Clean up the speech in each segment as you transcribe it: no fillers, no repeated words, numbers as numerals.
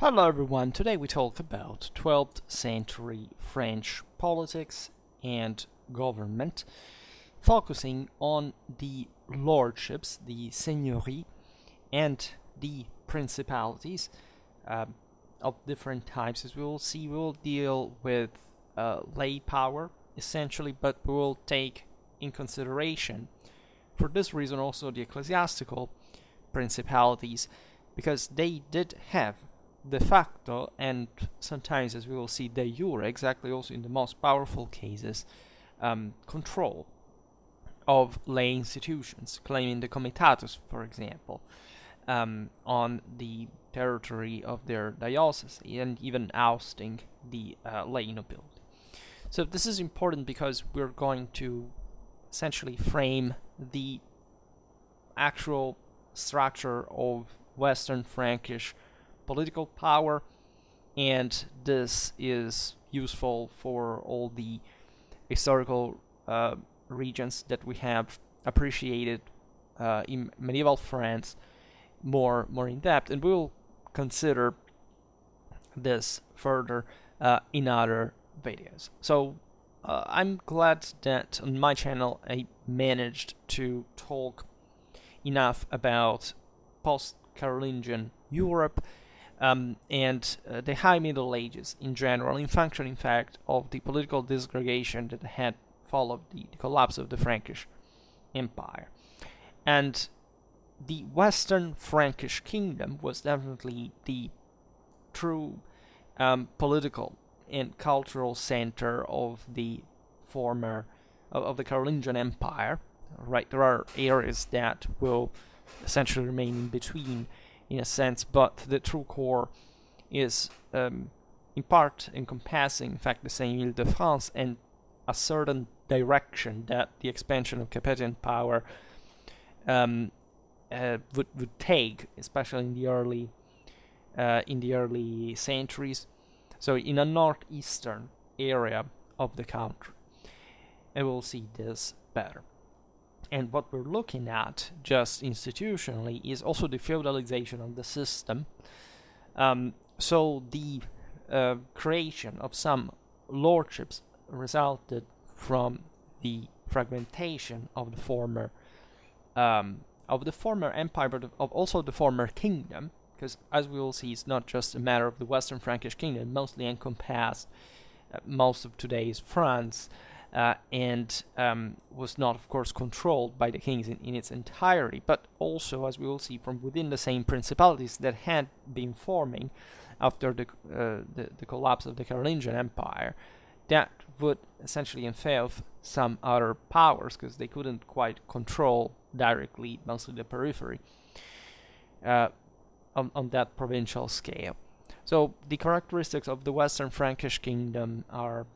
Hello everyone, today we talk about 12th century French politics and government, focusing on the lordships, the seigneurie, and the principalities of different types. As we will see, we will deal with lay power, essentially, but we will take in consideration, for this reason, also the ecclesiastical principalities, because they did have de facto, and sometimes, as we will see, de jure, exactly also in the most powerful cases, control of lay institutions, claiming the comitatus, for example, on the territory of their diocese, and even ousting the lay nobility. So this is important because we're going to essentially frame the actual structure of Western Frankish political power, and this is useful for all the historical regions that we have appreciated in medieval France more in depth, and we'll consider this further in other videos. So I'm glad that on my channel I managed to talk enough about post-Carolingian Europe and the High Middle Ages in general, in function, in fact, of the political disgregation that had followed the collapse of the Frankish Empire. And the Western Frankish kingdom was definitely the true political and cultural center of the former of the Carolingian Empire. Right, there are areas that will essentially remain in between, in a sense, but the true core is in part encompassing, in fact, the same Ile-de-France and a certain direction that the expansion of Capetian power would take, especially in the early centuries. So in a northeastern area of the country, and we'll see this better. And what we're looking at, just institutionally, is also the feudalization of the system. So the creation of some lordships resulted from the fragmentation of the former empire, but of also the former kingdom, because as we will see, it's not just a matter of the Western Frankish kingdom, mostly encompassed most of today's France, and was not, of course, controlled by the kings in its entirety, but also, as we will see, from within the same principalities that had been forming after the collapse of the Carolingian Empire, that would essentially envelop some other powers, because they couldn't quite control directly, mostly the periphery, on that provincial scale. So the characteristics of the Western Frankish kingdom are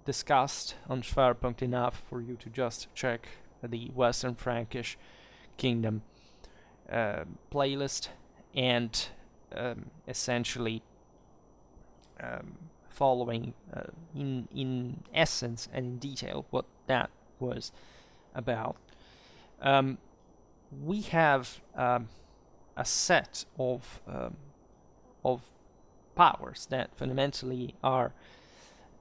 discussed on Schwerpunkt enough for you to just check the Western Frankish Kingdom playlist, and essentially following in essence and in detail what that was about. We have a set of powers that fundamentally are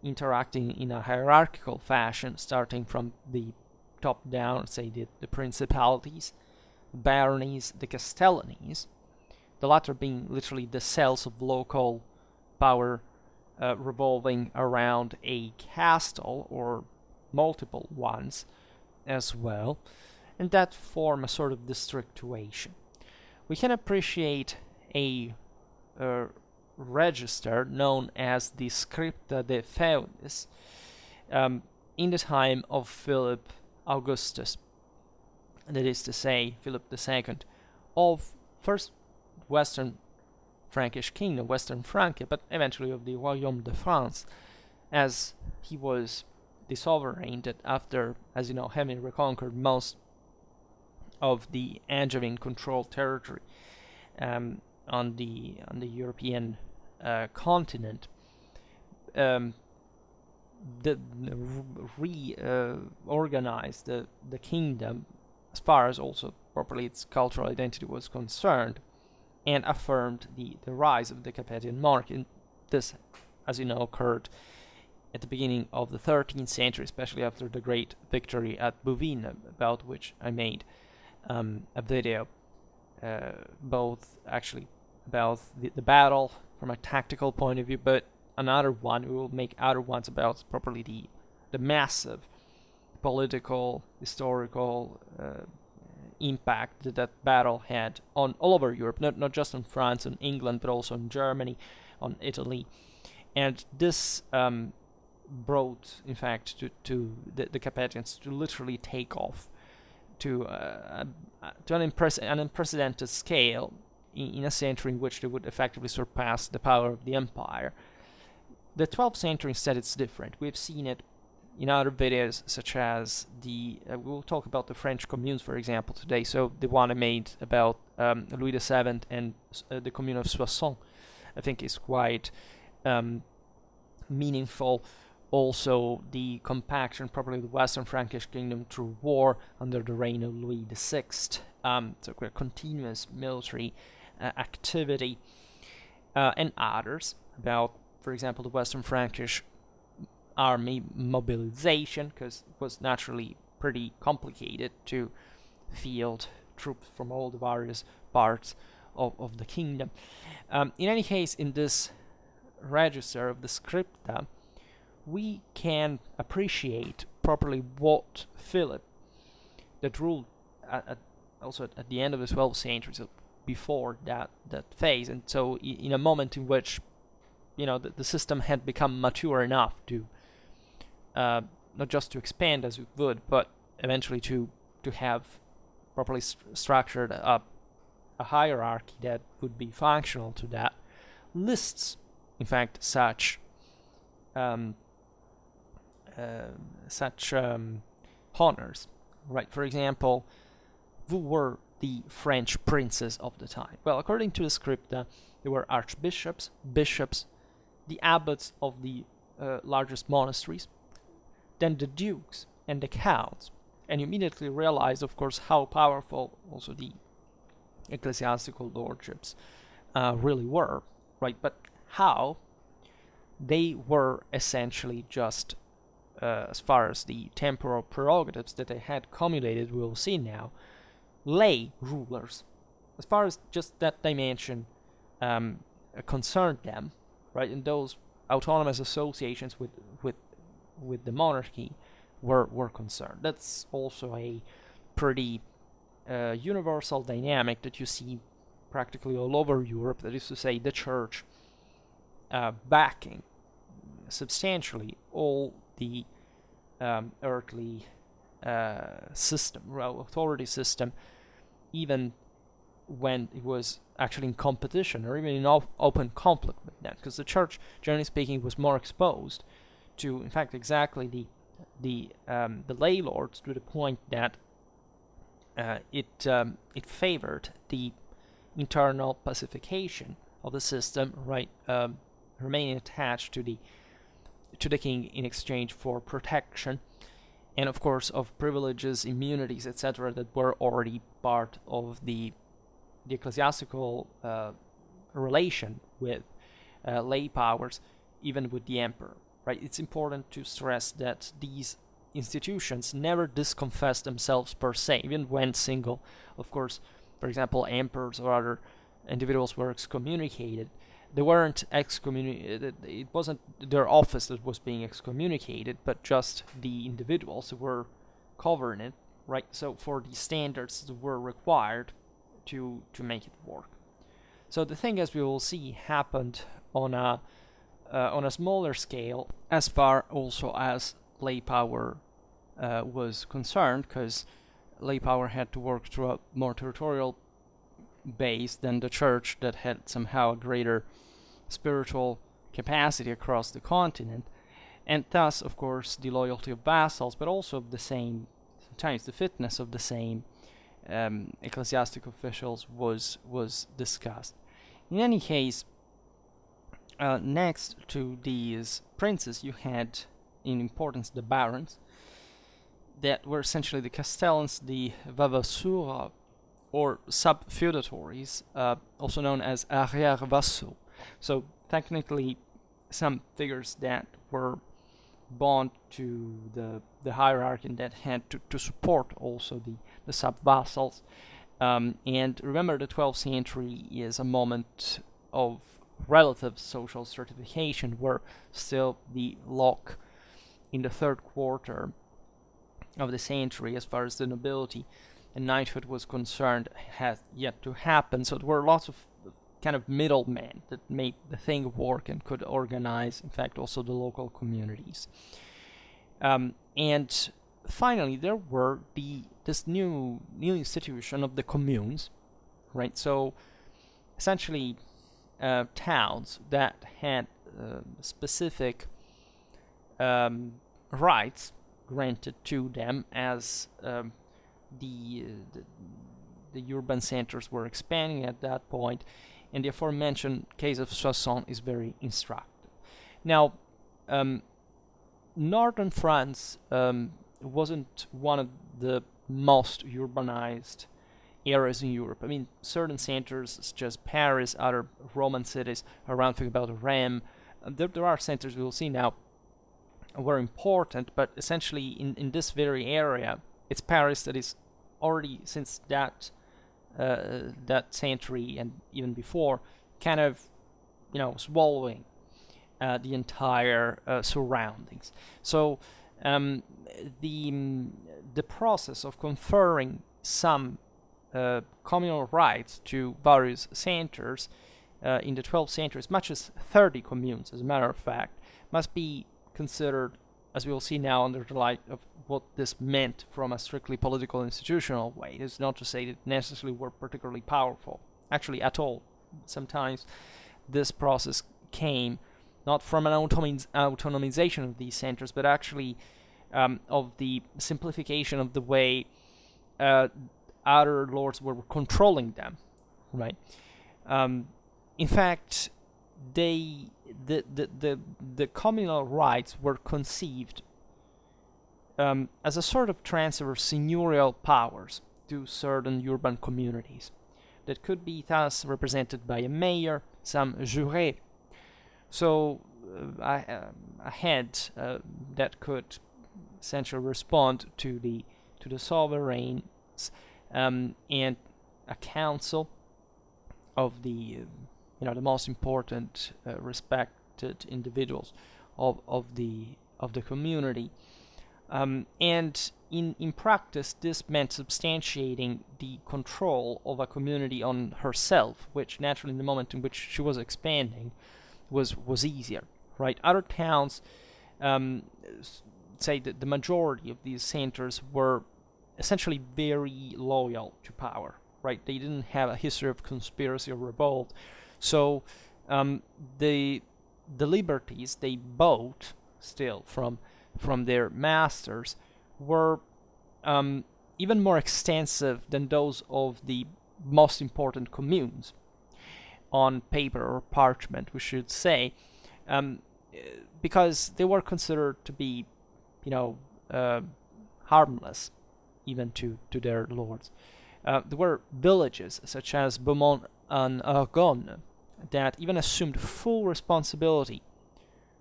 interacting in a hierarchical fashion, starting from the top down, say the principalities, baronies, the castellanies, the latter being literally the cells of local power revolving around a castle or multiple ones as well, and that form a sort of districtuation. We can appreciate a register known as the Scripta de Feudis in the time of Philip Augustus, that is to say, Philip II, of first Western Frankish kingdom, Western Francia, but eventually of the Royaume de France, as he was the sovereign that, after, as you know, having reconquered most of the Angevin-controlled territory on the European continent, reorganized the kingdom as far as also properly its cultural identity was concerned, and affirmed the rise of the Capetian monarchy. And this, as you know, occurred at the beginning of the 13th century, especially after the great victory at Bouvines, about which I made a video, both actually about the battle from a tactical point of view, but another one, we will make other ones about properly the massive political, historical impact that that battle had on all over Europe, not just on France and England, but also on Germany, on Italy. And this brought, in fact, to the Capetians to literally take off to an unprecedented scale in a century in which they would effectively surpass the power of the empire. The 12th century, instead, it's different. We've seen it in other videos, such as we'll talk about the French communes, for example, today. So the one I made about Louis XII and the Commune of Soissons, I think is quite meaningful. Also, the compaction, probably the Western Frankish kingdom through war under the reign of Louis VI. So quite continuous military activity, and others about, for example, the Western Frankish army mobilization, because it was naturally pretty complicated to field troops from all the various parts of the kingdom. In any case, in this register of the scripta, we can appreciate properly what Philip, that ruled also at the end of the 12th century, so before that phase, and so in a moment in which the system had become mature enough to not just to expand as it would, but eventually to have properly structured a hierarchy that would be functional to that, lists, in fact, such honors, right? For example, who were the French princes of the time? Well, according to the scripta, there were archbishops, bishops, the abbots of the largest monasteries, then the dukes and the counts. And you immediately realize, of course, how powerful also the ecclesiastical lordships really were, right? But how they were essentially just, as far as the temporal prerogatives that they had cumulated, we'll see now, lay rulers. As far as just that dimension concerned them, right? And those autonomous associations with the monarchy were concerned. That's also a pretty universal dynamic that you see practically all over Europe. That is to say, the church backing substantially all the earthly system, authority system, even when it was actually in competition or even in open conflict with them, because the church, generally speaking, was more exposed to, in fact, exactly the lay lords, to the point that it favored the internal pacification of the system, right? Remaining attached to the king in exchange for protection, and of course of privileges, immunities, etc., that were already part of the ecclesiastical relation with lay powers, even with the emperor. Right? It's important to stress that these institutions never disconfessed themselves per se, even when single. Of course, for example, emperors or other individuals were excommunicated. They weren't excommunicated. It wasn't their office that was being excommunicated, but just the individuals who were covering it, right? So for the standards that were required to make it work. So the thing, as we will see, happened on a smaller scale, as far also as lay power was concerned, because lay power had to work through a more territorial base than the church, that had somehow a greater spiritual capacity across the continent, and thus, of course, the loyalty of vassals, but also of the same, sometimes the fitness of the same ecclesiastic officials was discussed. In any case, next to these princes, you had in importance the barons, that were essentially the castellans, the vavasseurs, or sub-feudatories, also known as arrière-vassaux. So technically, some figures that were bound to the hierarchy and that had to support also the sub-vassals. And remember, the 12th century is a moment of relative social stratification, where still the lock in the third quarter of the century, as far as the nobility and knighthood was concerned, had yet to happen. So there were lots of kind of middlemen that made the thing work and could organize, in fact, also the local communities. And finally, there were this new institution of the communes, right? So essentially, towns that had specific rights granted to them as the urban centers were expanding at that point, and the aforementioned case of Soissons is very instructive. Now, northern France wasn't one of the most urbanized areas in Europe. I mean, certain centers such as Paris, other Roman cities around, think about Rome, there are centers we will see now were important, but essentially in this very area, it's Paris that is already, since that century and even before, kind of, swallowing the entire surroundings. So the process of conferring some communal rights to various centers in the 12th century, as much as 30 communes, as a matter of fact, must be considered, as we will see now, under the light of what this meant from a strictly political institutional way. It's not to say that necessarily were particularly powerful, actually at all. Sometimes this process came not from an autonomization of these centers, but actually of the simplification of the way other lords were controlling them, right? In fact, the communal rights were conceived as a sort of transfer of seigniorial powers to certain urban communities that could be thus represented by a mayor, some jurés. So a head that could essentially respond to the sovereigns, and a council of the most important respected individuals of the community, and in practice this meant substantiating the control of a community on herself, which naturally in the moment in which she was expanding was easier, right? Other towns, say that the majority of these centers were essentially very loyal to power, right? They didn't have a history of conspiracy or revolt. So the liberties they bought still from their masters were even more extensive than those of the most important communes, on paper or parchment, we should say, because they were considered to be, harmless even to their lords. There were villages such as Beaumont-en-Argonne that even assumed full responsibility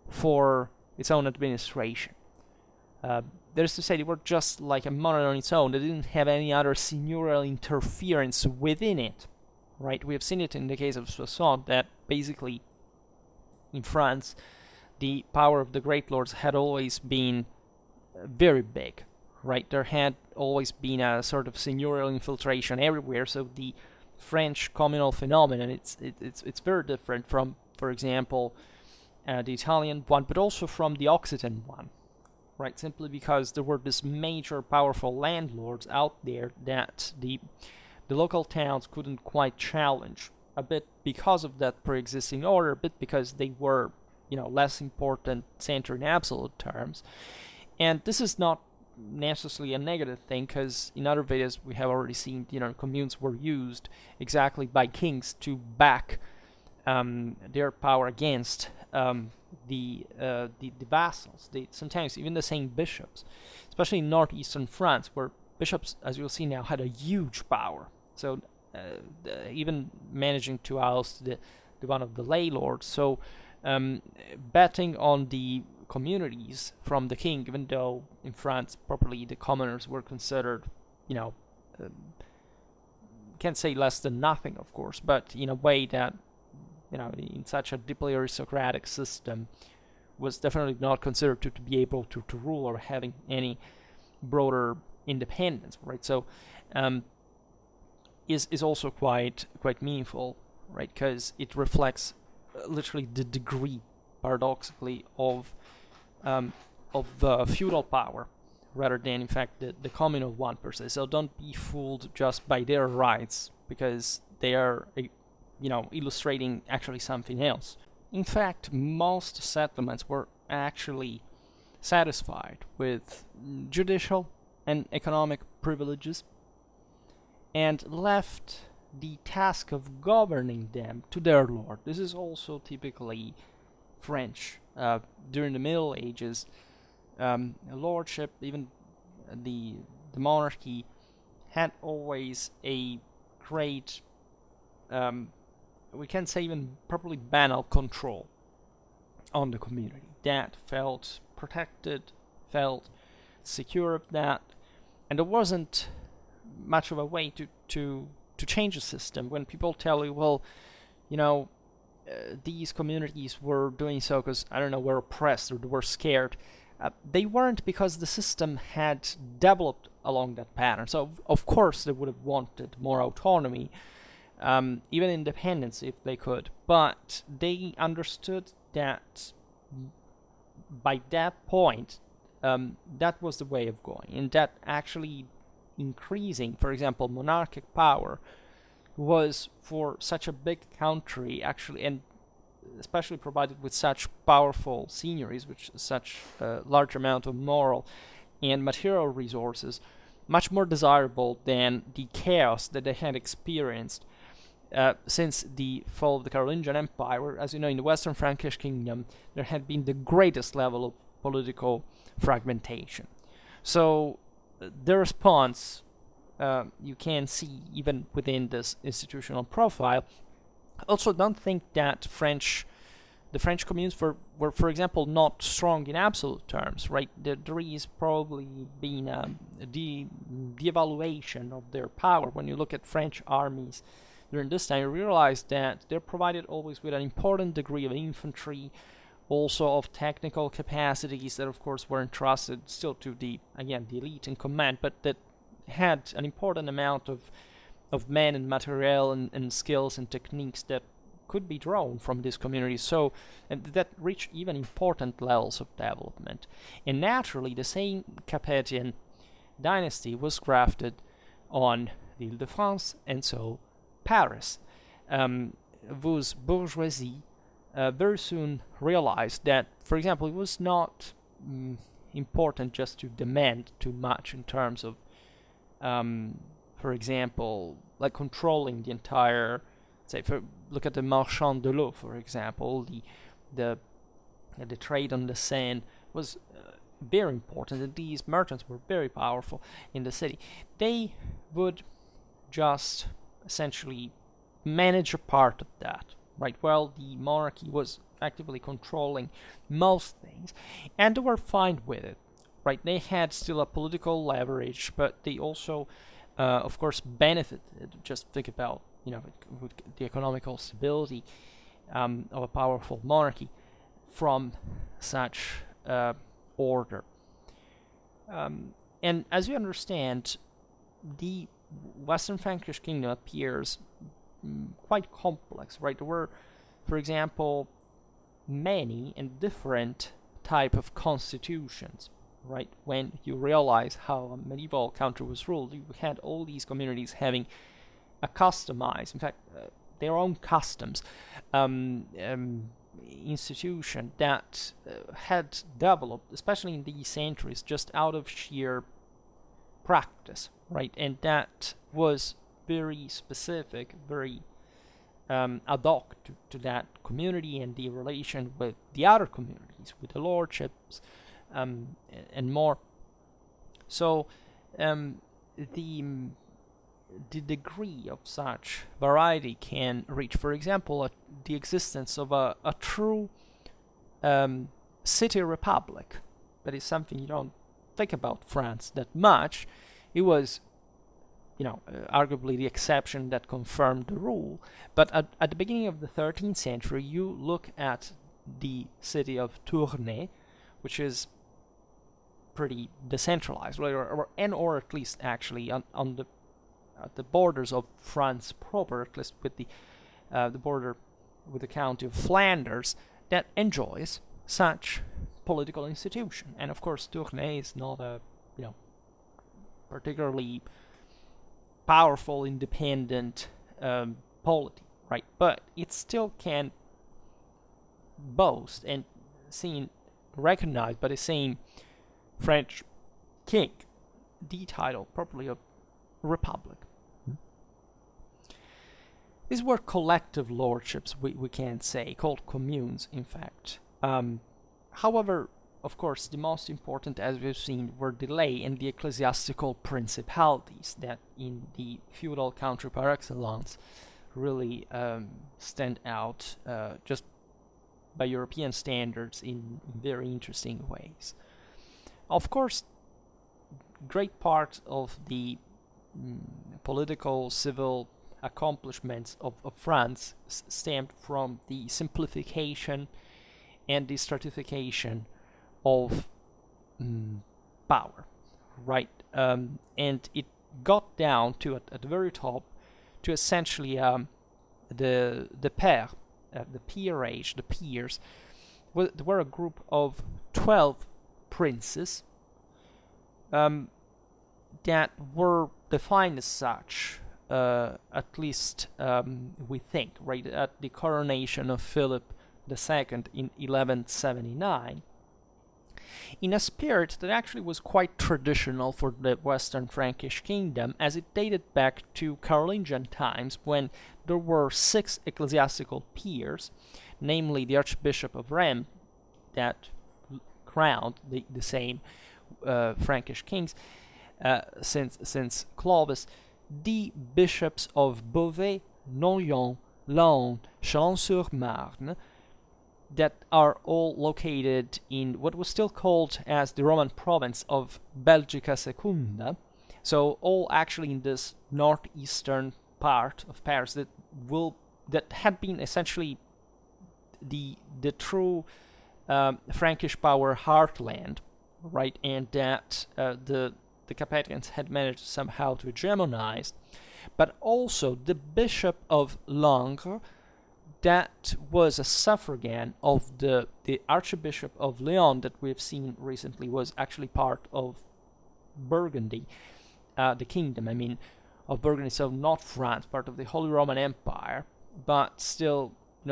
for its own administration. That is to say, they were just like a monarch on its own. They didn't have any other seigniorial interference within it, right? We have seen it in the case of Soissons, that basically in France, the power of the great lords had always been very big, right? There had always been a sort of seigniorial infiltration everywhere. So the French communal phenomenon, it's very different from, for example, the Italian one, but also from the Aquitaine one, right? Simply because there were these major powerful landlords out there that the local towns couldn't quite challenge, a bit because of that pre-existing order, a bit because they were, less important center in absolute terms. And this is not necessarily a negative thing, because in other videos we have already seen, communes were used exactly by kings to back their power against the vassals. Sometimes even the same bishops, especially in northeastern France, where bishops, as you'll see now, had a huge power, So even managing to oust the one of the lay lords. So betting on the communities from the king, even though in France properly the commoners were considered, can't say less than nothing, of course, but in a way that, in such a deeply aristocratic system, was definitely not considered to be able to rule or having any broader independence, right? So is also quite meaningful, right? Because it reflects literally the degree, paradoxically, of feudal power, rather than, in fact, the communal one per se. So don't be fooled just by their rights, because they are, illustrating actually something else. In fact, most settlements were actually satisfied with judicial and economic privileges, and left the task of governing them to their lord. This is also typically French. During the Middle Ages, lordship, even the monarchy, had always a great, we can say even properly banal control on the community that felt protected, felt secure of that, and there wasn't much of a way to change the system. When people tell you, well, these communities were doing so because, were oppressed or they were scared, they weren't, because the system had developed along that pattern. So of course they would have wanted more autonomy, even independence if they could, but they understood that by that point, that was the way of going, and that actually increasing, for example, monarchic power was, for such a big country, actually, and especially provided with such powerful seigniories, with such a large amount of moral and material resources, much more desirable than the chaos that they had experienced since the fall of the Carolingian Empire, where, as you know, in the Western Frankish kingdom, there had been the greatest level of political fragmentation. So the response, you can see even within this institutional profile. Also, don't think that the French communes were, for example, not strong in absolute terms, right? There is probably been the devaluation of their power. When you look at French armies during this time, you realize that they're provided always with an important degree of infantry, also of technical capacities that, of course, were entrusted still to the elite in command, but that had an important amount of men and material and skills and techniques that could be drawn from these communities, so and that reached even important levels of development. And naturally, the same Capetian dynasty was grafted on the Ile-de-France, and so Paris, whose bourgeoisie very soon realized that, for example, it was not important just to demand too much in terms of, for example, like controlling the entire, say, look at the marchand de l'eau, for example, the trade on the Seine was very important, and these merchants were very powerful in the city. They would just essentially manage a part of that, right? Well, the monarchy was actively controlling most things, and they were fine with it, right? They had still a political leverage, but they also, of course, benefited. Just think about, the economical stability of a powerful monarchy from such order. And as you understand, the Western Frankish kingdom appears quite complex, right? There were, for example, many and different type of constitutions, right? When you realize how a medieval country was ruled, you had all these communities having a customized, in fact, their own customs, institution that had developed, especially in these centuries, just out of sheer practice, right? And that was very specific, very ad hoc to that community and the relation with the other communities, with the lordships, and more. So the the degree of such variety can reach. For example, the existence of a true city republic. That is something you don't think about France that much. It was, arguably the exception that confirmed the rule. But at the beginning of the 13th century, you look at the city of Tournai, which is pretty decentralized, or at least actually on the borders of France proper, at least with the border with the county of Flanders, that enjoys such political institution. And of course, Tournai is not a particularly powerful, independent polity, right? But it still can boast and seen recognized by the same French king the title properly of republic. These were collective lordships, we can say, called communes, in fact. However, of course, the most important, as we've seen, were the lay and the ecclesiastical principalities that in the feudal country par excellence really stand out just by European standards in very interesting ways. Of course, great part of the political, civil accomplishments of France stemmed from the simplification and the stratification of power, right? And it got down to, at the very top, to essentially the pair, the peerage, the peers, were a group of 12 princes that were defined as such, at least we think, right, at the coronation of Philip II in 1179, in a spirit that actually was quite traditional for the Western Frankish kingdom, as it dated back to Carolingian times when there were 6 ecclesiastical peers, namely the Archbishop of Rheims, that crowned the same Frankish kings since Clovis, the bishops of Beauvais, Noyon, Laon, Chalon-sur-Marne, that are all located in what was still called as the Roman province of Belgica Secunda, so all actually in this northeastern part of Paris that had been essentially the true Frankish power heartland, right, and that the Capetians had managed somehow to hegemonize, but also the Bishop of Langres, that was a suffragan of the Archbishop of Lyon that we've seen recently, was actually part of Burgundy, the kingdom, of Burgundy, so not France, part of the Holy Roman Empire, but still,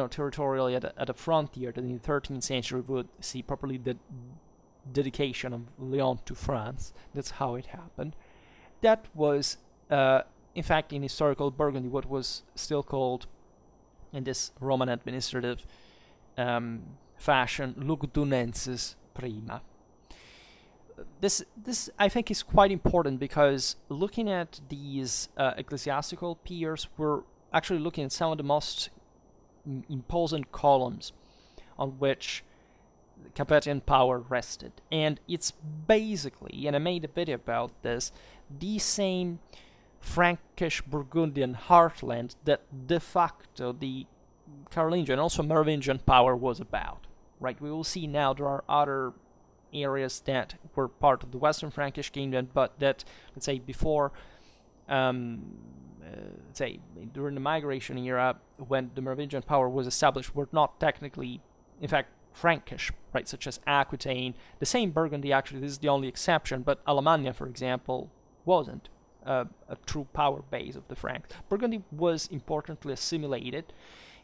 territorially at a frontier that in the 13th century would see properly the dedication of Lyon to France. That's how it happened. That was, in fact, in historical Burgundy, what was still called, in this Roman administrative fashion, Lugdunensis Prima. This I think is quite important, because looking at these ecclesiastical peers, we're actually looking at some of the most imposing columns on which Capetian power rested. And it's basically, and I made a video about this, the same Frankish Burgundian heartland that de facto the Carolingian and also Merovingian power was about, right? We will see now there are other areas that were part of the Western Frankish kingdom, but that, let's say, before, say, during the migration era, when the Merovingian power was established, were not technically, in fact, Frankish, right? Such as Aquitaine. The same Burgundy, actually, this is the only exception, but Alemannia, for example, wasn't a true power base of the Franks. Burgundy was importantly assimilated,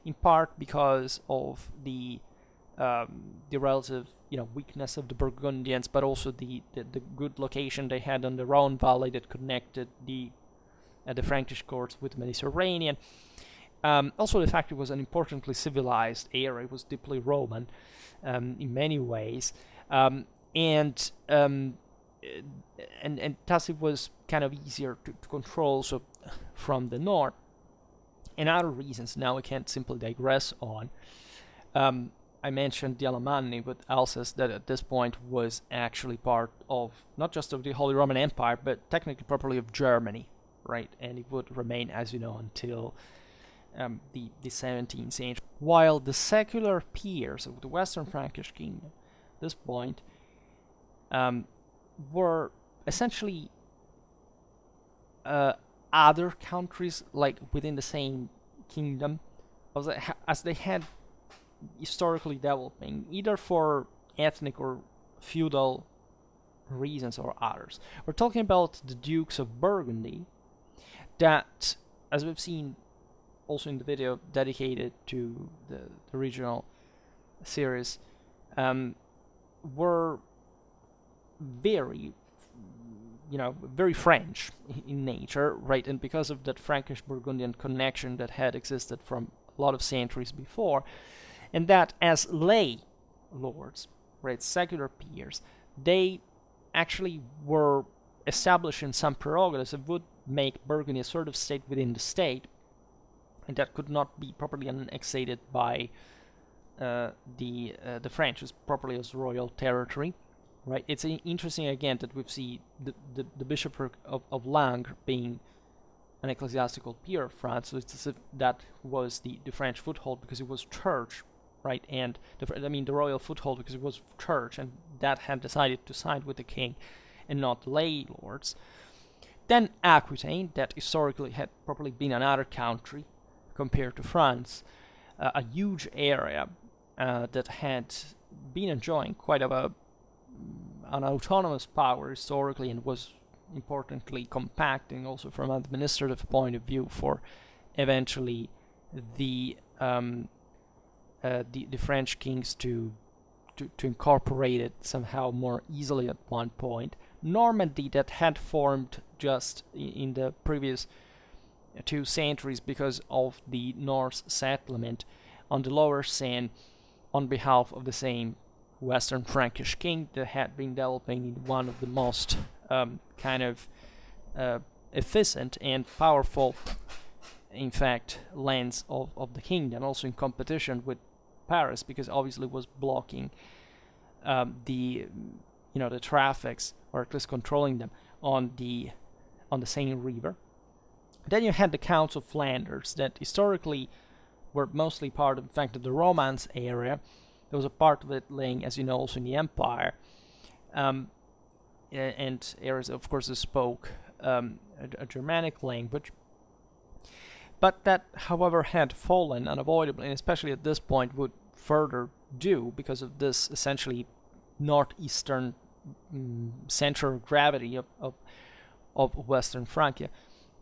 in part because of the relative weakness of the Burgundians, but also the good location they had on the Rhone Valley that connected the Frankish courts with the Mediterranean. Also, the fact it was an importantly civilized area, it was deeply Roman in many ways, and thus it was kind of easier to control. So from the north, and other reasons now we can't simply digress on. I mentioned the Alemanni, but Alsace, that at this point was actually part of, not just of the Holy Roman Empire, but technically properly of Germany, right? And it would remain, as you know, until the 17th century. While the secular peers of the Western Frankish kingdom at this point were essentially other countries, like within the same kingdom, as they had historically developing, either for ethnic or feudal reasons or others. We're talking about the Dukes of Burgundy, that, as we've seen also in the video dedicated to the regional series, were very, very French in nature, right? And because of that Frankish-Burgundian connection that had existed from a lot of centuries before, and that as lay lords, right, secular peers, they actually were establishing some prerogatives that would make Burgundy a sort of state within the state, and that could not be properly annexated by the French as properly as royal territory, right? It's interesting again that we see the bishopric of Langres being an ecclesiastical peer of France, so it's as if that was the French foothold because it was church, right? And the royal foothold because it was church, and that had decided to side with the king and not lay lords. Then Aquitaine, that historically had probably been another country compared to France, a huge area that had been enjoying quite of an autonomous power historically, and was importantly compacting also from an administrative point of view for eventually the French kings to incorporate it somehow more easily at one point. Normandy, that had formed just in the previous 2 centuries because of the Norse settlement on the Lower Seine on behalf of the same Western Frankish king that had been developing in one of the most efficient and powerful, in fact, lands of the kingdom, also in competition with Paris, because obviously it was blocking the traffics, or at least controlling them on the Seine River. Then you had the Counts of Flanders that historically were mostly part of, in fact, of the Romance area. There was a part of it laying, as you know, also in the Empire, and areas, of course, that spoke a Germanic language. But that, however, had fallen unavoidably, and especially at this point would further do because of this essentially northeastern center of gravity of Western Francia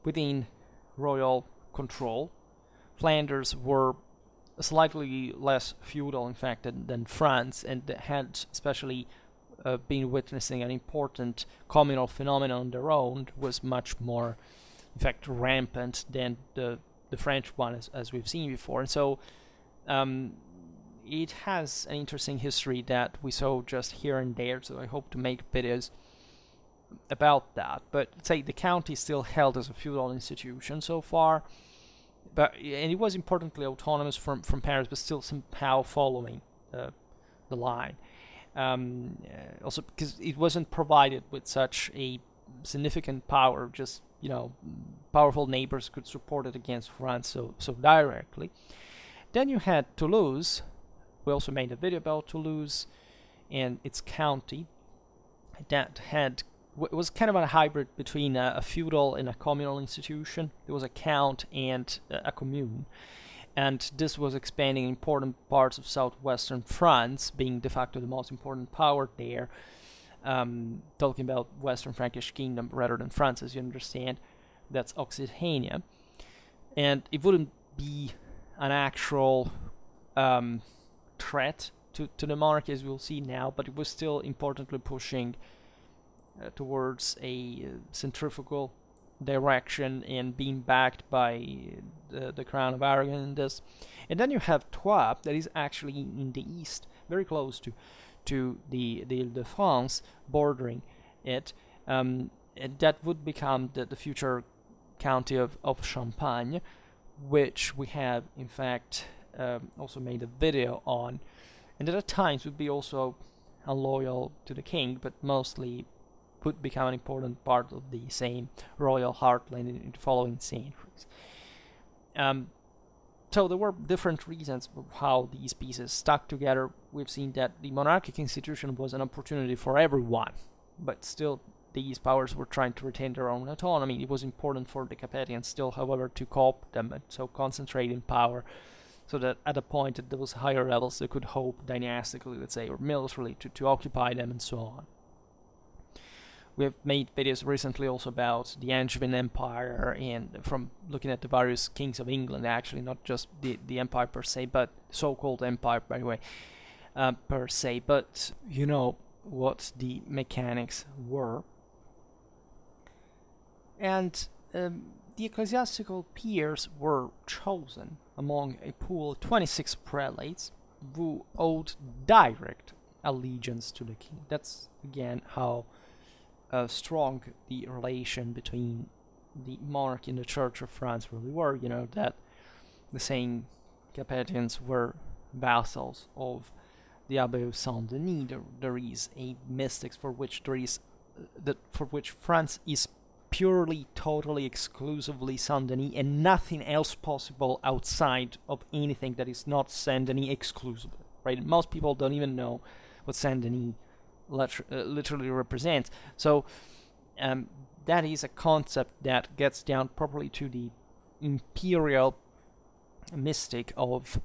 within royal control. Flanders were slightly less feudal, in fact, than France, and had especially been witnessing an important communal phenomenon on their own, was much more, in fact, rampant than the French one, as we've seen before. And so it has an interesting history that we saw just here and there, so I hope to make videos about that. But say the county still held as a feudal institution so far, and it was importantly autonomous from Paris, but still somehow following the line. Also because it wasn't provided with such a significant power, just powerful neighbors could support it against France so directly. Then you had Toulouse. We also made a video about Toulouse and its county that was kind of a hybrid between a feudal and a communal institution. There was a count and a commune, and this was expanding in important parts of southwestern France, being de facto the most important power there. Talking about Western Frankish kingdom rather than France, as you understand, that's Aquitaine, and it wouldn't be an actual threat to the monarchy, as we'll see now, but it was still importantly pushing towards a centrifugal direction and being backed by the Crown of Aragon in this. And then you have Troyes, that is actually in the east, very close to the Ile-de-France, bordering it, and that would become the future county of Champagne, which we have in fact also made a video on, and that at times would be also unloyal to the king, but mostly would become an important part of the same royal heartland in the following centuries. So there were different reasons of how these pieces stuck together. We've seen that the monarchic institution was an opportunity for everyone, but still these powers were trying to retain their own autonomy. It was important for the Capetians still, however, to co-opt them and so concentrate in power, so that at a point at those higher levels they could hope dynastically, let's say, or militarily to occupy them and so on. We have made videos recently also about the Angevin Empire, and from looking at the various kings of England, actually, not just the empire per se, but so-called empire, by the way, per se, but you know what the mechanics were. And the ecclesiastical peers were chosen among a pool of 26 prelates who owed direct allegiance to the king. That's, again, how strong the relation between the monarchy and the Church of France really were. You know, that the same Capetians were vassals of the Abbey of Saint-Denis. There is a mystics for which France is purely, totally, exclusively Saint-Denis, and nothing else possible outside of anything that is not Saint-Denis exclusively, right? Most people don't even know what Saint-Denis literally represents. So that is a concept that gets down properly to the imperial mystic of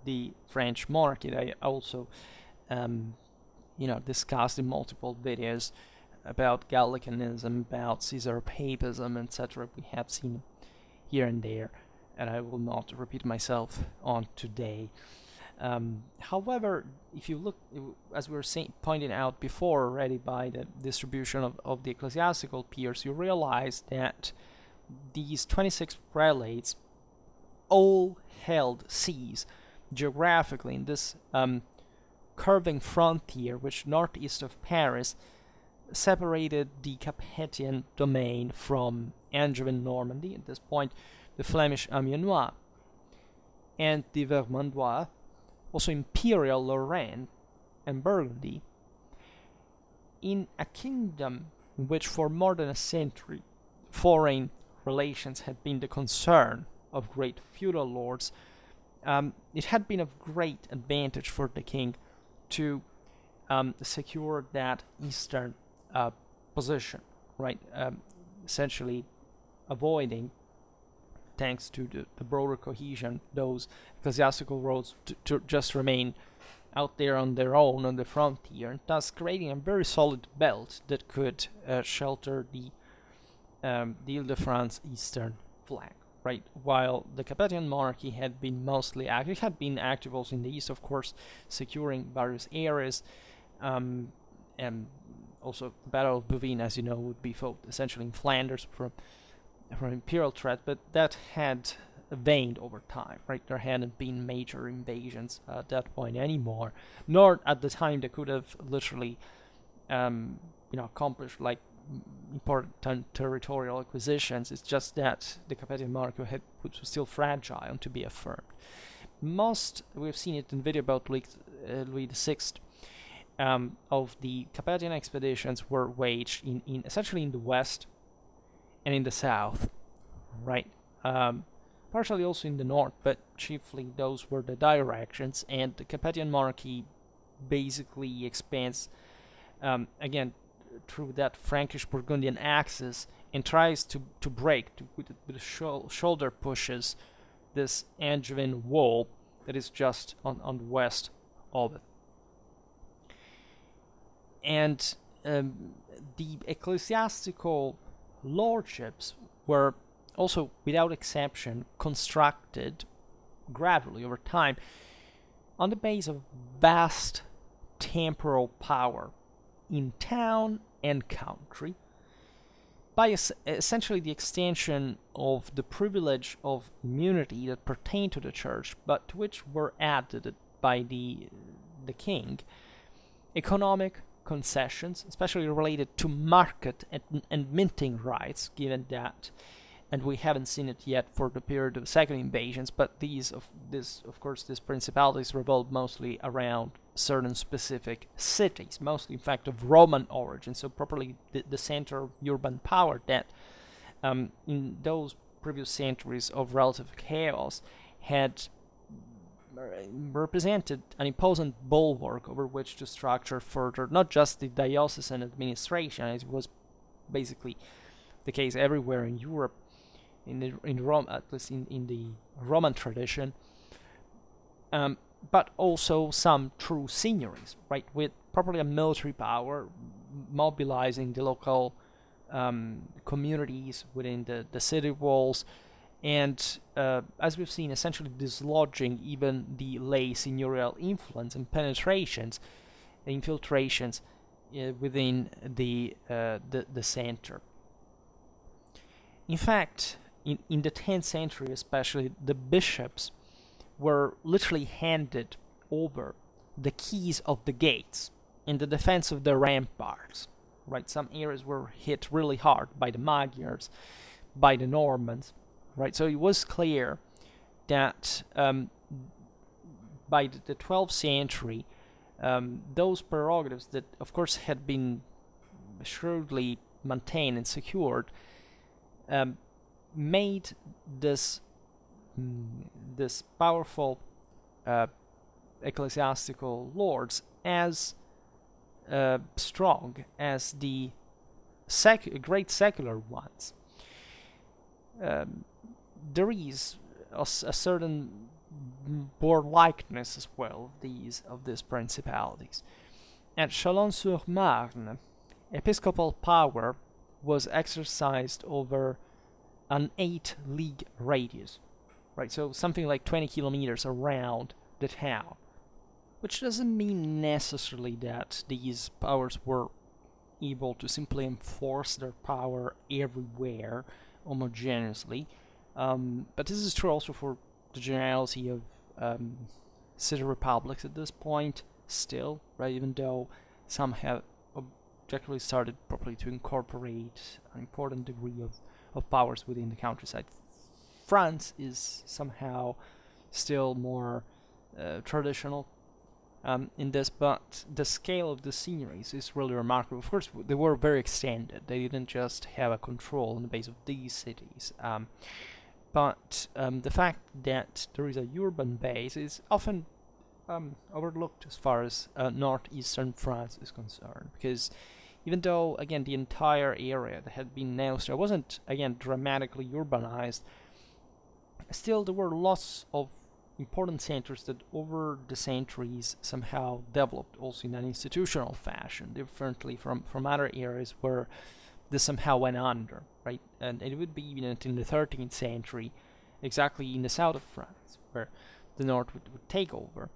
the French monarchy that I also discussed in multiple videos about Gallicanism, about Caesar papism, etc. We have seen here and there, and I will not repeat myself on today. However, if you look, as we were pointing out before already by the distribution of the ecclesiastical peers, you realize that these 26 prelates all held sees geographically in this curving frontier, which northeast of Paris separated the Capetian domain from Angevin Normandy, at this point the Flemish Amiénois, and the Vermandois, also Imperial Lorraine and Burgundy, in a kingdom in which for more than a century foreign relations had been the concern of great feudal lords. It had been of great advantage for the king to secure that eastern position, right? Essentially avoiding, thanks to the broader cohesion, those ecclesiastical roads to just remain out there on their own on the frontier, and thus creating a very solid belt that could shelter the Ile-de-France eastern flank, right? While the Capetian monarchy had been mostly active, had been active also in the east, of course, securing various areas, and also the Battle of Beauvais, as you know, would be fought essentially in Flanders from imperial threat, but that had waned over time, right? There hadn't been major invasions at that point anymore, nor at the time they could have literally accomplished like important territorial acquisitions. It's just that the Capetian monarchy was still fragile and to be affirmed. We've seen it in video about Louis VI, of the Capetian expeditions were waged in essentially in the west and in the south, right? Partially also in the north, but chiefly those were the directions, and the Capetian monarchy basically expands again through that Frankish Burgundian axis and tries to break with shoulder pushes this Angevin wall that is just on the west of it. And the ecclesiastical lordships were also, without exception, constructed gradually over time on the base of vast temporal power in town and country, by essentially the extension of the privilege of immunity that pertained to the church, but to which were added by the king economic concessions, especially related to market and minting rights, given that and we haven't seen it yet for the period of second invasions, but of course, these principalities revolved mostly around certain specific cities, mostly, in fact, of Roman origin, so properly the center of urban power that in those previous centuries of relative chaos had represented an imposing bulwark over which to structure further, not just the diocesan administration, as was basically the case everywhere in Europe, in Rome, at least in the Roman tradition, but also some true seigniories, right, with properly a military power, mobilizing the local communities within the city walls, and as we've seen, essentially dislodging even the lay seigniorial influence and infiltrations within the center. In fact, in the 10th century especially, the bishops were literally handed over the keys of the gates in the defense of the ramparts. Right, some areas were hit really hard by the Magyars, by the Normans. Right, so it was clear that by the 12th century, those prerogatives that, of course, had been shrewdly maintained and secured, made this powerful ecclesiastical lords as strong as the great secular ones. There is a certain warlikeness as well of these principalities. At Chalon-sur-Saône, episcopal power was exercised over an 8-league radius, right? So something like 20 kilometers around the town, which doesn't mean necessarily that these powers were able to simply enforce their power everywhere homogeneously. But this is true also for the generality of city republics at this point still, right? Even though some have objectively started properly to incorporate an important degree of powers within the countryside. France is somehow still more traditional in this, but the scale of the seigniories is really remarkable. Of course, they were very extended. They didn't just have a control on the base of these cities. But the fact that there is a urban base is often overlooked as far as northeastern France is concerned, because even though, again, the entire area that had been Neustria wasn't, again, dramatically urbanized, still there were lots of important centers that over the centuries somehow developed also in an institutional fashion, differently from other areas where this somehow went under, right? And it would be evident in the 13th century, exactly in the south of France, where the north would take over,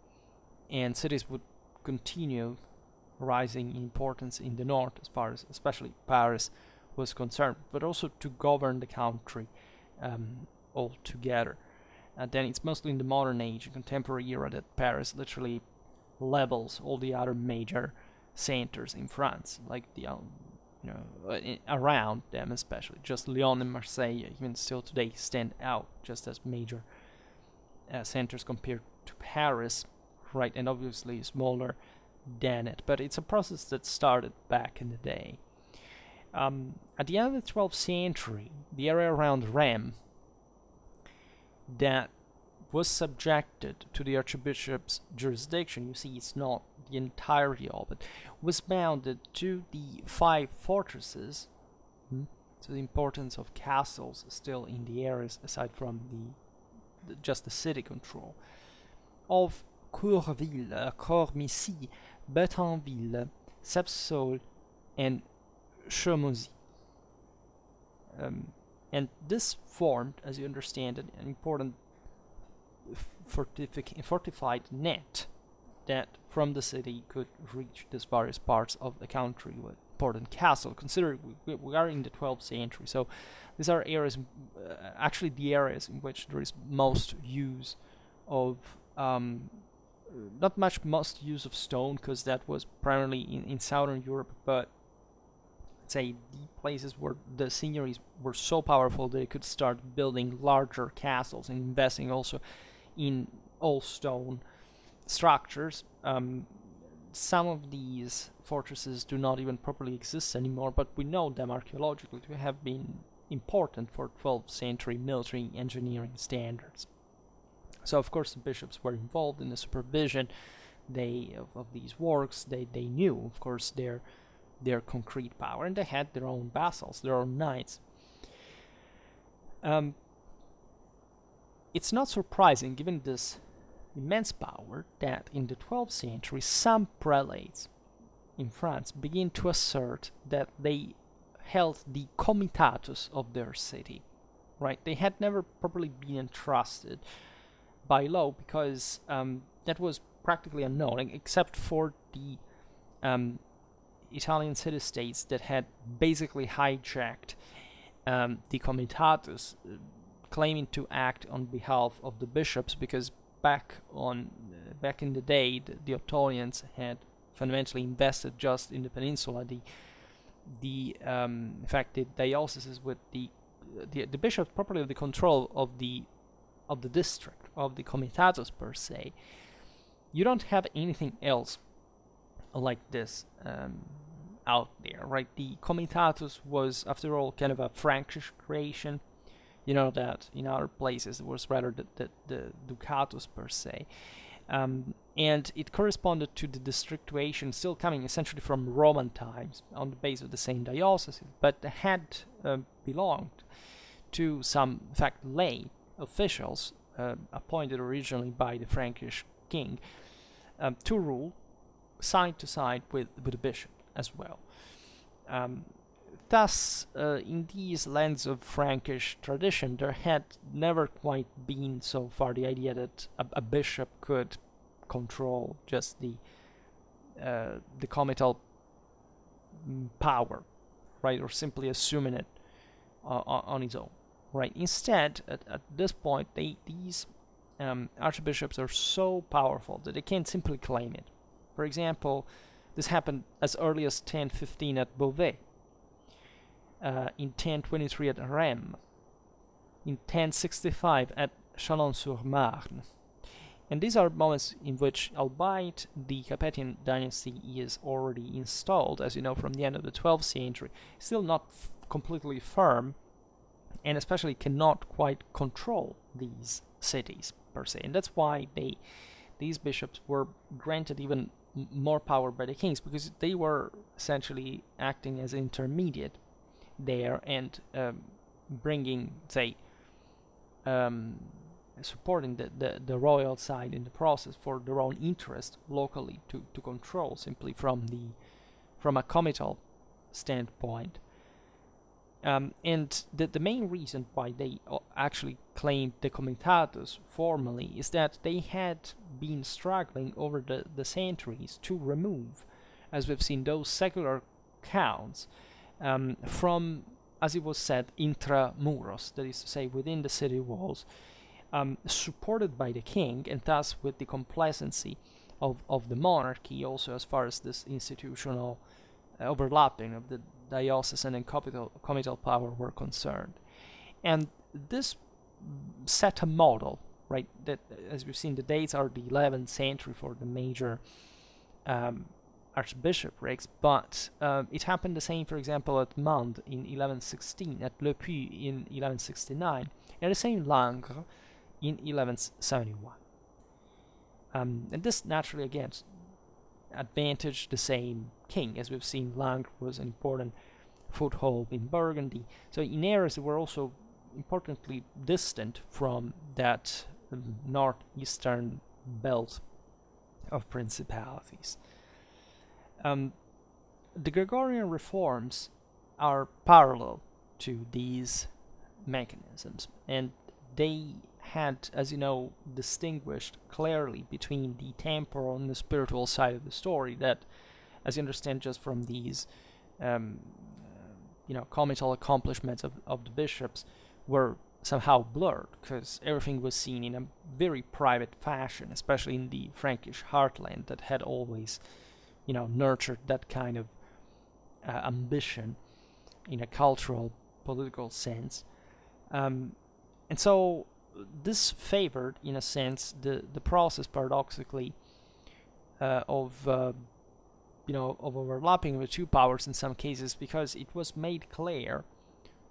and cities would continue rising in importance in the north, as far as especially Paris was concerned, but also to govern the country altogether. And then it's mostly in the modern age, contemporary era, that Paris literally levels all the other major centers in France, like the around them especially. Just Lyon and Marseille, even still today, stand out just as major centers compared to Paris, right? And obviously smaller than it. But it's a process that started back in the day. At the end of the 12th century, the area around Reims that was subjected to the archbishop's jurisdiction, you see it's not the entirety of it, was bounded to the 5 fortresses, so the importance of castles still in the areas aside from just the city control, of Courville, Cormicy, Bethenville, Sepsol, and Chemouzy. And this formed, as you understand it, an important fortified net that from the city could reach these various parts of the country with important castle. Consider we are in the 12th century, so these are areas, actually the areas in which there is most use of, not much most use of stone, because that was primarily in southern Europe, but say, the places where the seigneuries were so powerful they could start building larger castles and investing also in all stone structures. Some of these fortresses do not even properly exist anymore, but we know them archaeologically to have been important for 12th century military engineering standards. So of course the bishops were involved in the supervision of these works. They knew, of course, their concrete power, and they had their own vassals, their own knights. It's not surprising, given this immense power, that in the 12th century some prelates in France begin to assert that they held the comitatus of their city. Right? They had never properly been entrusted by law, because that was practically unknown, except for the Italian city-states that had basically hijacked the comitatus, claiming to act on behalf of the bishops, because back in the day, the Ottonians had fundamentally invested just in the peninsula. In fact, the dioceses with the bishops properly have the control of the district, of the comitatus per se. You don't have anything else like this out there, right? The comitatus was, after all, kind of a Frankish creation. You know that in other places it was rather the ducatus per se. And it corresponded to the districtuation still coming essentially from Roman times on the base of the same diocese, but had belonged to some, in fact, lay officials appointed originally by the Frankish king to rule side to side with the bishop as well. Thus, in these lands of Frankish tradition, there had never quite been so far the idea that a bishop could control just the comital power, right, or simply assuming it on his own, right. Instead, at this point, these archbishops are so powerful that they can't simply claim it. For example, this happened as early as 1015 at Beauvais, in 1023 at Rheims, in 1065 at Chalon-sur-Saône. And these are moments in which, albeit the Capetian dynasty is already installed, as you know, from the end of the 12th century, still not completely firm, and especially cannot quite control these cities per se. And that's why these bishops were granted even more power by the kings, because they were essentially acting as intermediate there and bringing, say, supporting the royal side in the process for their own interest locally to control, simply from a comital standpoint. And the main reason why they actually claimed the comitatus formally is that they had been struggling over the centuries to remove, as we've seen, those secular counts from, as it was said, intramuros, that is to say, within the city walls, supported by the king, and thus with the complacency of the monarchy, also as far as this institutional overlapping of the diocesan and comital power were concerned. And this set a model, right, that, as we've seen, the dates are the 11th century for the major archbishoprics, but it happened the same, for example, at Mende in 1116, at Le Puy in 1169, and the same in Langres in 1171. And this naturally, again, advantaged the same king. As we've seen, Langres was an important foothold in Burgundy. So in areas that were also importantly distant from that northeastern belt of principalities. The Gregorian reforms are parallel to these mechanisms, and they had, as you know, distinguished clearly between the temporal and the spiritual side of the story that, as you understand just from these comital accomplishments of the bishops, were somehow blurred, because everything was seen in a very private fashion, especially in the Frankish Heartland that had always nurtured that kind of ambition. in a cultural, political sense. And so this favored, in a sense, the process, paradoxically, of overlapping of the two powers in some cases, because it was made clear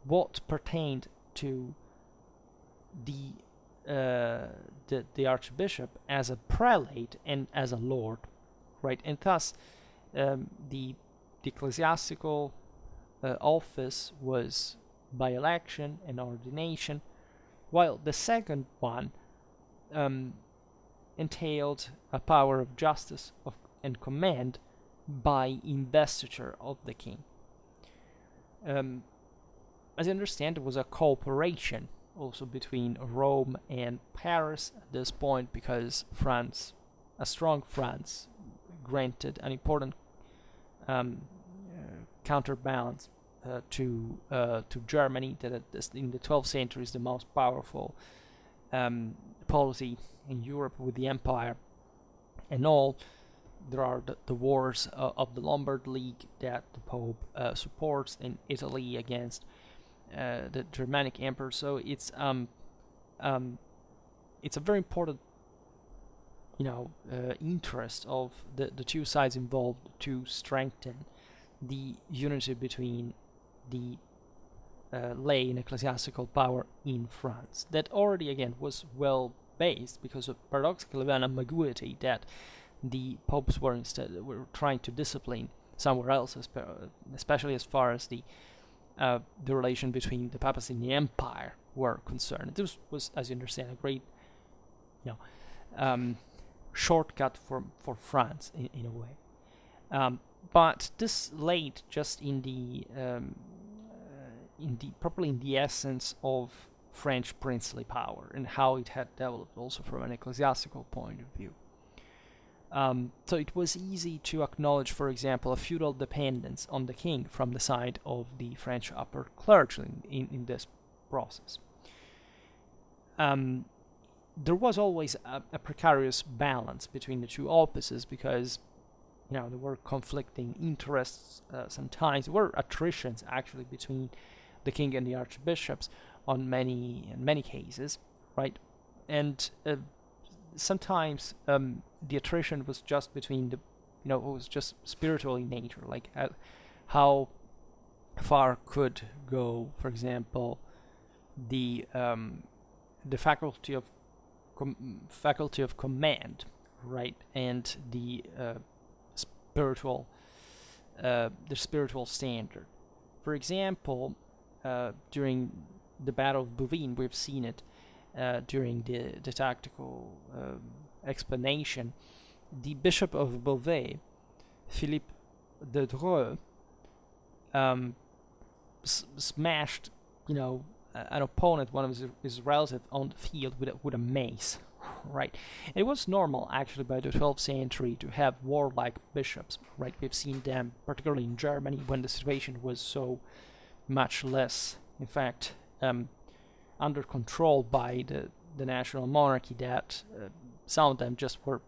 what pertained to the archbishop as a prelate and as a lord, right? And thus, the ecclesiastical office was by election and ordination, while the second one entailed a power of justice and command by investiture of the king. As I understand, it was a cooperation also between Rome and Paris at this point, because France, a strong France, granted an important counterbalance to Germany, that in the 12th century is the most powerful polity in Europe with the empire and all. There are the wars of the Lombard League that the Pope supports in Italy against the Germanic emperor. So it's a very important interest of the two sides involved to strengthen the unity between the lay and ecclesiastical power in France. That already again was well based because of paradoxically an ambiguity that the popes were trying to discipline somewhere else, especially as far as the relation between the papacy and the empire were concerned. This was, as you understand, a great shortcut for France in a way. But this laid just in the essence of French princely power and how it had developed also from an ecclesiastical point of view. So it was easy to acknowledge, for example, a feudal dependence on the king from the side of the French upper clergy in this process. There was always a precarious balance between the two offices because there were conflicting interests sometimes. There were attritions actually between the king and the archbishops in many cases, right? And sometimes the attrition was just between it was just spiritual in nature, like how far could go, for example, the faculty of command, right, and the spiritual standard. For example, during the Battle of Bouvines, we've seen it during the tactical explanation. The Bishop of Beauvais, Philippe de Dreux, smashed, an opponent, one of his relatives, on the field with a mace, right? It was normal, actually, by the 12th century to have warlike bishops, right? We've seen them, particularly in Germany, when the situation was so much less, in fact, under control by the national monarchy, that some of them just were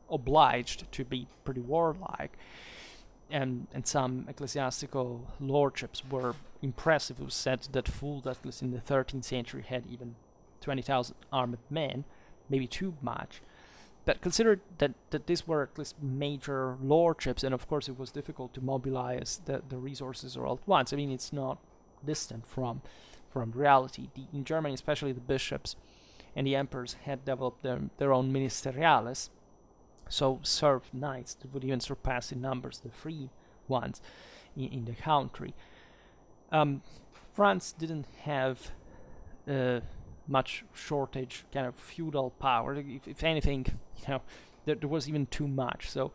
obliged to be pretty warlike, and some ecclesiastical lordships were impressive. It was said that Fulda, at least in the 13th century, had even 20,000 armed men, maybe too much. But consider that these were at least major lordships, and of course it was difficult to mobilize the resources all at once. I mean, it's not distant from reality. In Germany, especially, the bishops and the emperors had developed their own ministeriales, so served knights that would even surpass in numbers the free ones in the country. France didn't have much shortage, kind of feudal power. If anything, there was even too much. So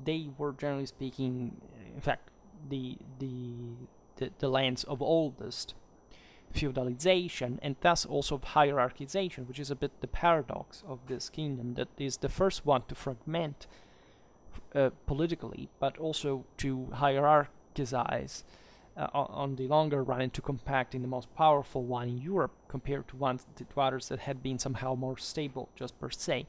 they were, generally speaking, in fact, the lands of oldest feudalization, and thus also of hierarchization, which is a bit the paradox of this kingdom, that is the first one to fragment politically, but also to hierarchize on the longer run, and to compact in the most powerful one in Europe compared to others that had been somehow more stable, just per se.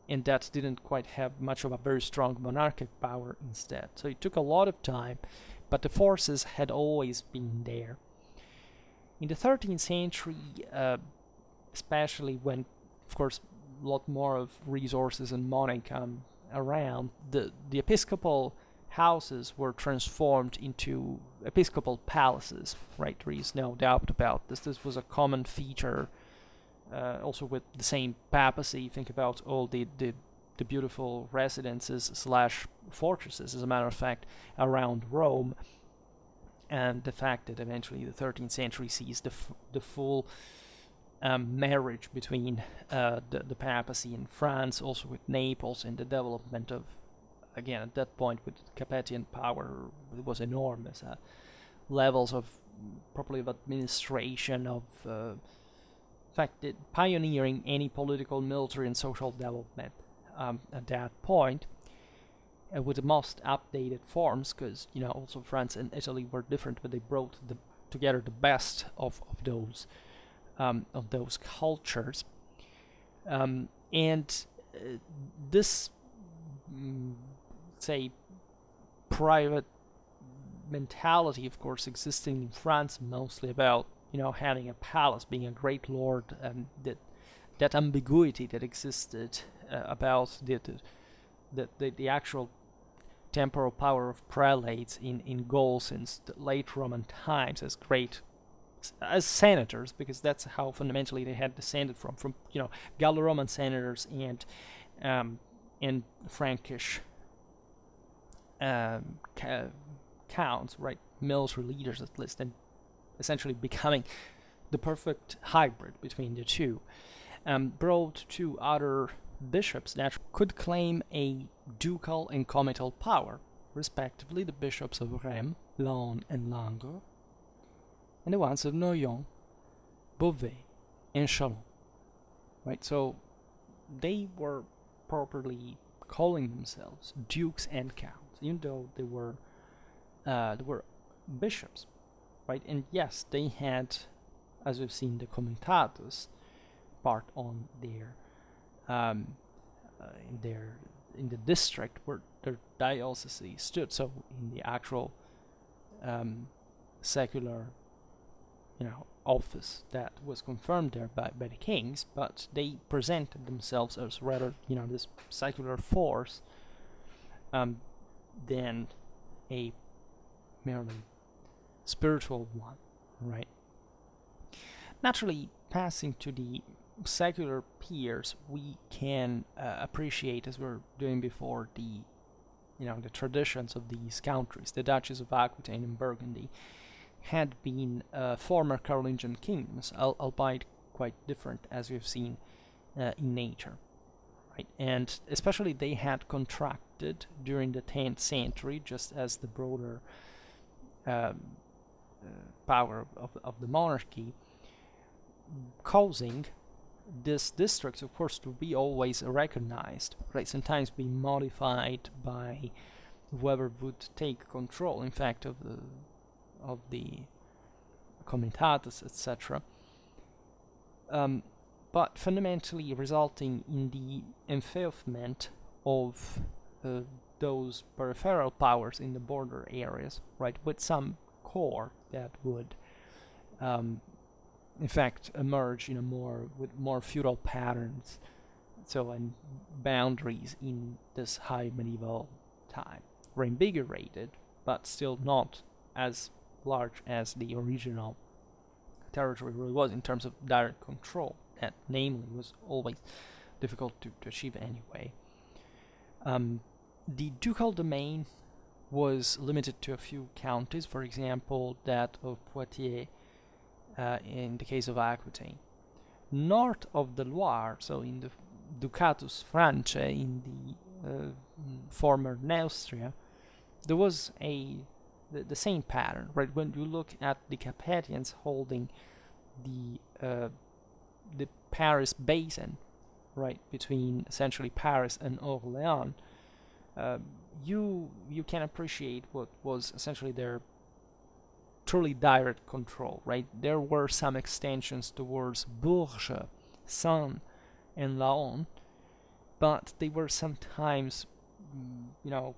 and that didn't quite have much of a very strong monarchic power instead. So it took a lot of time, but the forces had always been there. In the 13th century, especially when, of course, a lot more of resources and money come around, the episcopal houses were transformed into episcopal palaces, right? There is no doubt about this. This was a common feature also with the same papacy. Think about all the beautiful residences slash fortresses, as a matter of fact, around Rome, and the fact that eventually the 13th century sees the full marriage between the papacy in France, also with Naples, and the development of, again, at that point with Capetian power, it was enormous. Levels of properly of administration, of in fact, pioneering any political, military, and social development at that point, with the most updated forms, because also France and Italy were different, but they brought together the best of those cultures, and this say private mentality, of course, existing in France, mostly about having a palace, being a great lord, and that ambiguity that existed about the actual temporal power of prelates in Gaul since the late Roman times as senators, because that's how fundamentally they had descended from Gallo-Roman senators and Frankish counts, right, military leaders at least, and essentially becoming the perfect hybrid between the two, brought two other bishops that could claim a ducal and comital power, respectively the bishops of Rheims, Laon, and Langres, and the ones of Noyon, Beauvais, and Chalon. Right, so they were properly calling themselves dukes and counts, even though they were bishops. Right, and yes, they had, as we've seen, the comitatus part on their in the district where their diocese stood. So in the actual secular, office that was confirmed there by the kings, but they presented themselves as rather, this secular force than a merely spiritual one, right? Naturally, passing to the secular peers, we can appreciate, as we were doing before, the traditions of these countries. The duchies of Aquitaine and Burgundy had been former Carolingian kingdoms, albeit quite different, as we've seen in nature, right? And especially they had contracted during the 10th century, just as the broader power of the monarchy, causing these districts, of course, to be always recognized, right? Sometimes be modified by whoever would take control, in fact, of the comitatus, etc. But fundamentally resulting in the enfeoffment of those peripheral powers in the border areas, right, with some core that would in fact emerge with more feudal patterns, so, and boundaries in this high medieval time, reinvigorated, but still not as large as the original territory really was in terms of direct control. That namely was always difficult to achieve anyway. The ducal domain was limited to a few counties, for example, that of Poitiers in the case of Aquitaine. North of the Loire, so in the Ducatus Franciae, in the former Neustria, there was the same pattern, right? When you look at the Capetians holding the Paris basin, right, between essentially Paris and Orléans, you can appreciate what was essentially their truly direct control, right? There were some extensions towards Bourges, Saône, and Laon, but they were sometimes,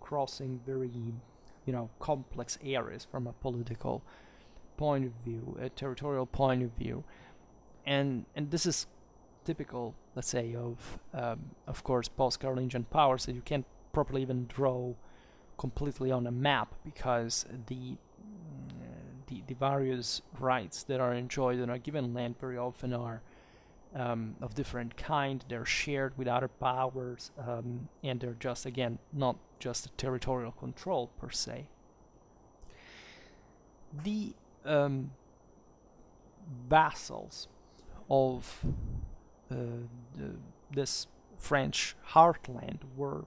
crossing very, complex areas from a political point of view, a territorial point of view, and this is typical, let's say, of course, post-Carolingian powers that you can't properly even draw completely on a map, because the various rights that are enjoyed on a given land very often are of different kind. They're shared with other powers, and they're just, again, not just a territorial control per se. The vassals of this French heartland were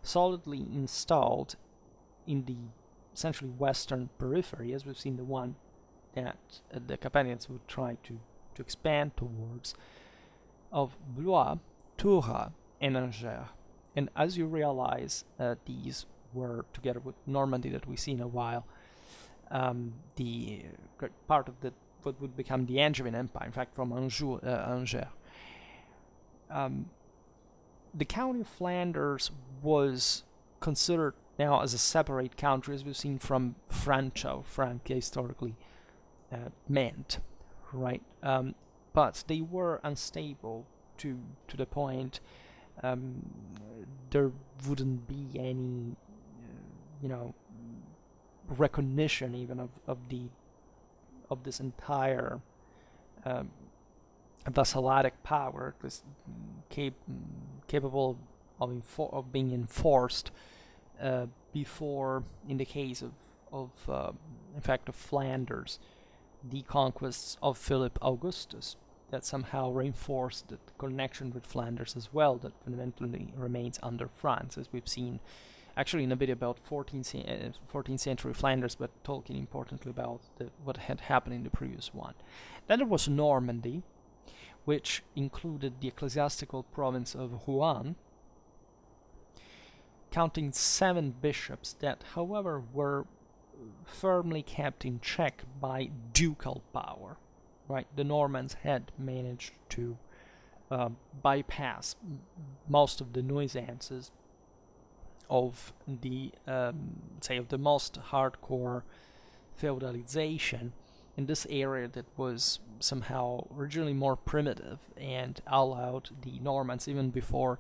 solidly installed in the essentially western periphery, as we've seen, the one that the Capetians would try to expand towards, of Blois, Tours, and Angers. And as you realize, these were, together with Normandy that we see in a while, the part of what would become the Angevin Empire, in fact, from Angers. The county of Flanders was considered now as a separate country, as we've seen from Francia, Francia historically meant, right? But they were unstable to the point there wouldn't be any, recognition even of this entire vassalitic power, this capable of being enforced before, in the case of Flanders, the conquests of Philip Augustus, that somehow reinforced the connection with Flanders as well, that fundamentally remains under France, as we've seen actually in a bit about 14th century Flanders, but talking importantly about what had happened in the previous one. Then there was Normandy, which included the ecclesiastical province of Rouen, counting 7 bishops that, however, were firmly kept in check by ducal power. Right, the Normans had managed to bypass most of the nuisances of the, of the most hardcore feudalization in this area that was somehow originally more primitive and allowed the Normans, even before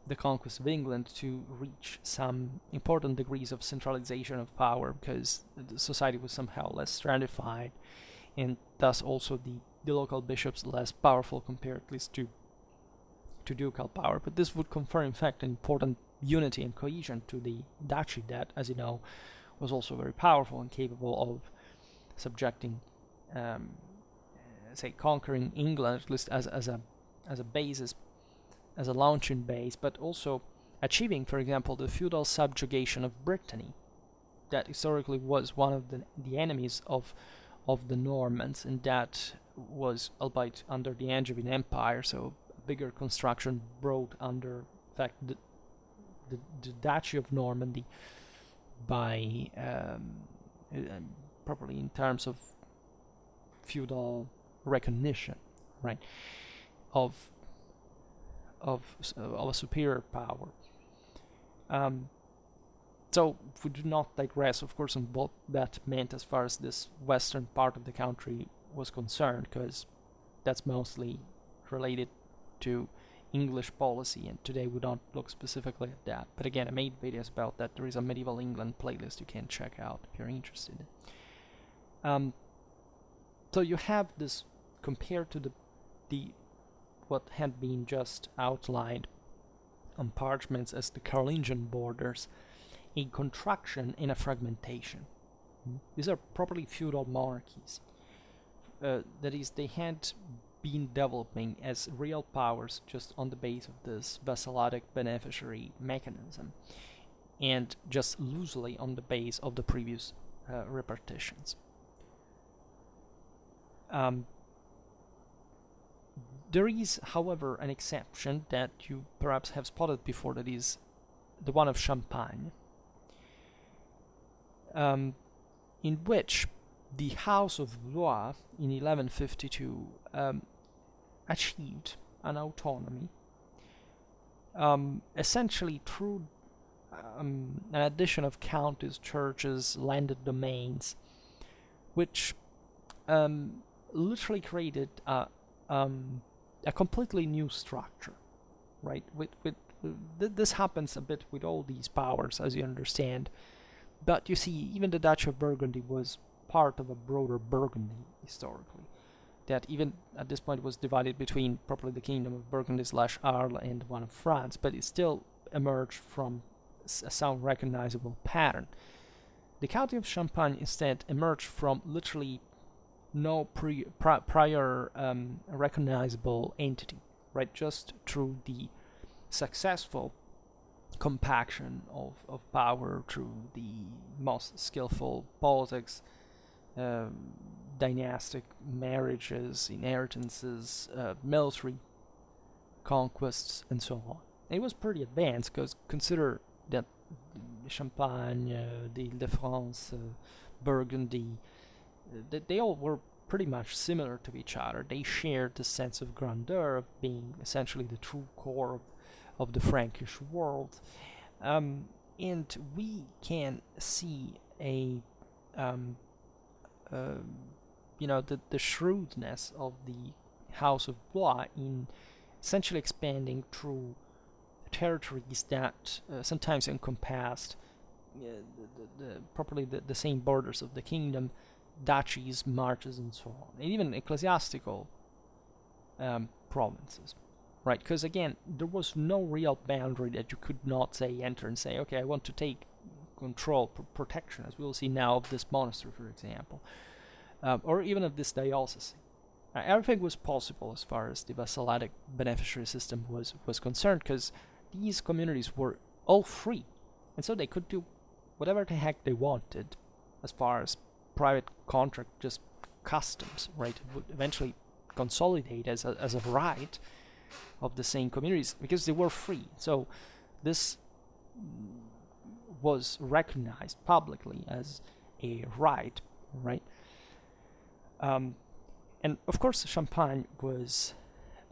the conquest of England, to reach some important degrees of centralization of power, because the society was somehow less stratified, and thus also the local bishops less powerful compared at least to ducal power. But this would confer, in fact, an important unity and cohesion to the duchy that, as you know, was also very powerful and capable of subjecting, conquering England, at least as a basis, as a launching base, but also achieving, for example, the feudal subjugation of Brittany, that historically was one of the enemies of the Normans, and that was, albeit under the Angevin Empire, so a bigger construction brought under, in fact, the Duchy of Normandy by, properly in terms of feudal recognition, right, of a superior power. So if we do not digress, of course, on what that meant as far as this western part of the country was concerned, because that's mostly related to English policy, and today we don't look specifically at that. But again, I made videos about that. There is a medieval England playlist you can check out if you're interested. So you have this, compared to the what had been just outlined on parchments as the Carolingian borders, a contraction and a fragmentation. These are properly feudal monarchies. That is, they had been developing as real powers just on the base of this vassalitic beneficiary mechanism, and just loosely on the base of the previous repartitions. There is, however, an exception that you perhaps have spotted before, that is the one of Champagne, in which the House of Blois in 1152 achieved an autonomy essentially through an addition of counties, churches, landed domains, which literally created a completely new structure, right? This happens a bit with all these powers, as you understand. But you see, even the Duchy of Burgundy was part of a broader Burgundy historically, that even at this point was divided between properly the kingdom of Burgundy/Arles and one of France, but it still emerged from a sound recognizable pattern. The county of Champagne instead emerged from literally no prior recognizable entity, right? Just through the successful compaction of power through the most skillful politics, dynastic marriages, inheritances, military conquests, and so on. It was pretty advanced because consider that Champagne, the Ile-de-France, Burgundy, they all were pretty much similar to each other. They shared the sense of grandeur of being essentially the true core of the Frankish world, and we can see the shrewdness of the House of Blois in essentially expanding through territories that sometimes encompassed properly the same borders of the kingdom, duchies, marches, and so on, and even ecclesiastical provinces. Right, because again, there was no real boundary that you could not enter and say, okay, I want to take control, protection, as we will see now, of this monastery, for example, or even of this diocese. Everything was possible as far as the vassalitic beneficiary system was concerned, because these communities were all free, and so they could do whatever the heck they wanted as far as private contract, just customs, right? It would eventually consolidate as a right of the same communities because they were free. So this was recognized publicly as a right, right? And of course, Champagne was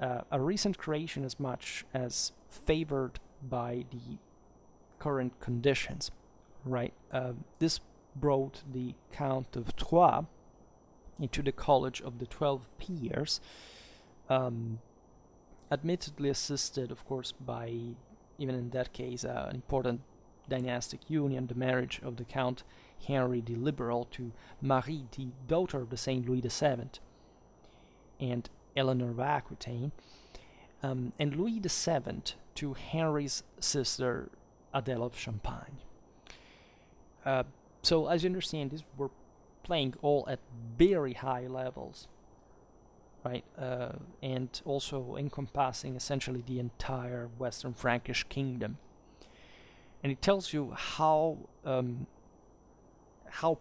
a recent creation as much as favored by the current conditions, right? This brought the Count of Troyes into the College of the 12 Peers, admittedly assisted, of course, by, even in that case, an important dynastic union, the marriage of the Count Henry the Liberal to Marie, the daughter of the Saint Louis VII, and Eleanor of Aquitaine, and Louis VII to Henry's sister Adele of Champagne. So, as you understand, these were playing all at very high levels, right? And also encompassing essentially the entire Western Frankish kingdom. And it tells you how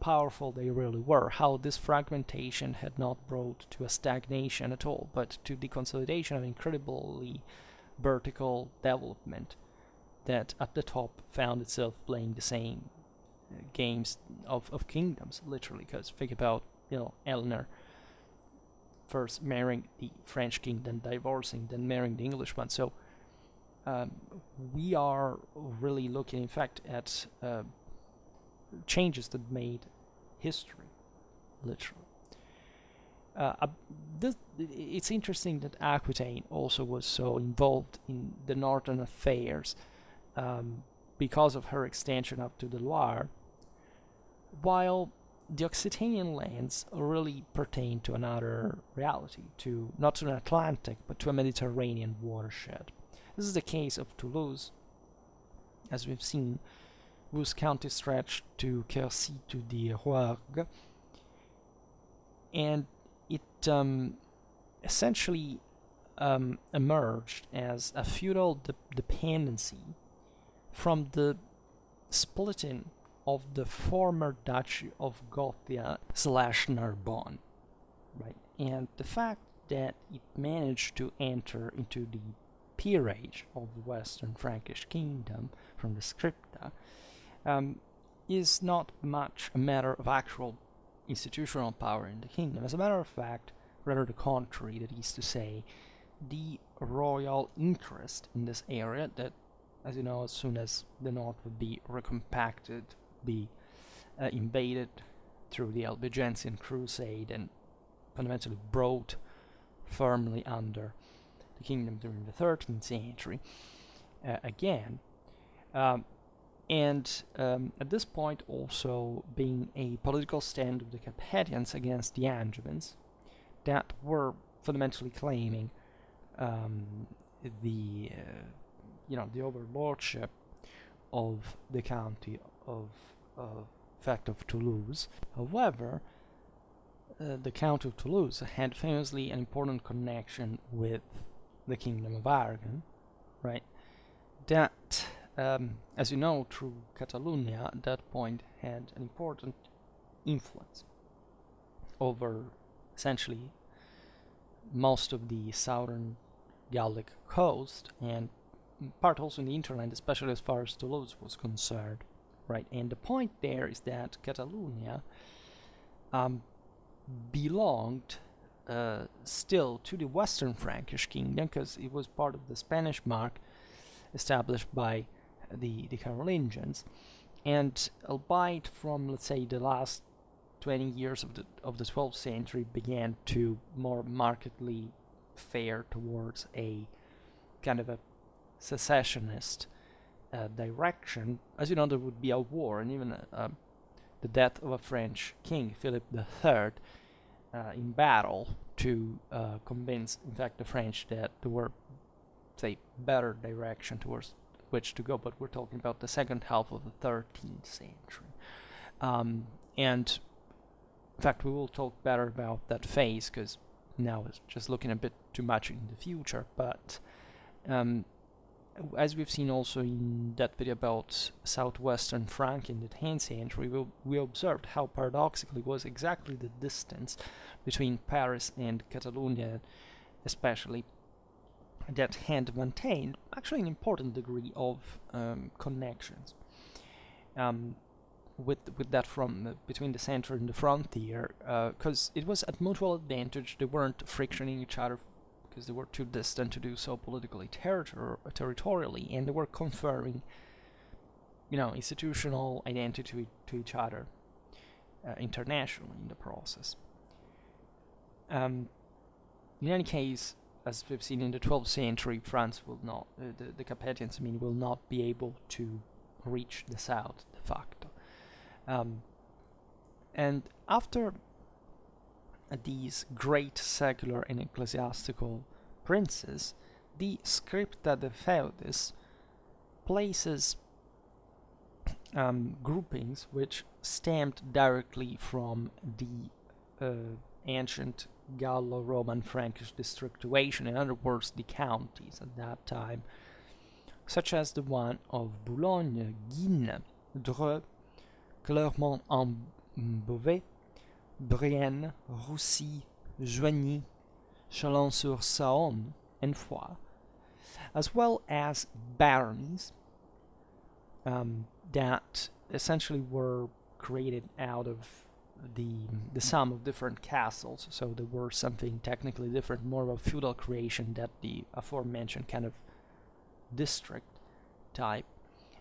powerful they really were, how this fragmentation had not brought to a stagnation at all, but to the consolidation of incredibly vertical development that at the top found itself playing the same games of kingdoms, literally, because think about, Eleanor first marrying the French king, then divorcing, then marrying the English one. So we are really looking, in fact, at changes that made history, literally. It's interesting that Aquitaine also was so involved in the northern affairs because of her extension up to the Loire, while the Occitanian lands really pertain to another reality, not to an Atlantic, but to a Mediterranean watershed. This is the case of Toulouse, as we've seen, whose county stretched to Quercy to the Rouergue, and it essentially emerged as a feudal dependency from the splitting of the former Duchy of Gothia/Narbonne, right? And the fact that it managed to enter into the peerage of the Western Frankish kingdom from the scripta is not much a matter of actual institutional power in the kingdom. As a matter of fact, rather the contrary, that is to say, the royal interest in this area that, as you know, as soon as the north would be recompacted, be invaded through the Albigensian Crusade and fundamentally brought firmly under the kingdom during the 13th century again. And at this point also being a political stand of the Carpathians against the Angevins that were fundamentally claiming the overlordship of the county of Toulouse. However, the Count of Toulouse had famously an important connection with the Kingdom of Aragon, right? That, as you know, through Catalonia, at that point had an important influence over essentially most of the southern Gallic coast and part also in the hinterland, especially as far as Toulouse was concerned, right? And the point there is that Catalonia belonged still to the Western Frankish kingdom because it was part of the Spanish mark established by the Carolingians, and albeit from, let's say, the last 20 years of the 12th century began to more markedly fare towards a kind of a secessionist direction. As you know, there would be a war and even the death of a French king, Philip III, in battle to convince, in fact, the French that there were, say, better direction towards which to go, but we're talking about the second half of the 13th century. And in fact, we will talk better about that phase because now it's just looking a bit too much in the future, but as we've seen also in that video about southwestern France in the 10th century, we observed how paradoxically was exactly the distance between Paris and Catalonia, especially, that had maintained actually an important degree of connections with that from between the center and the frontier, because it was at mutual advantage. They weren't frictioning each other because they were too distant to do so politically, territorially, and they were conferring, institutional identity to each other internationally in the process. In any case, as we've seen in the 12th century, France will not, the Carpathians, will not be able to reach the south de facto. And after these great secular and ecclesiastical princes, the Scripta de Feudis places groupings which stemmed directly from the ancient Gallo-Roman Frankish districtuation, in other words, the counties at that time, such as the one of Boulogne, Guines, Dreux, Clermont-en-Beauvais, Brienne, Roussy, Joigny, Chalon-sur-Saône, and Foix, as well as baronies that essentially were created out of the sum of different castles. So there were something technically different, more of a feudal creation that the aforementioned kind of district type.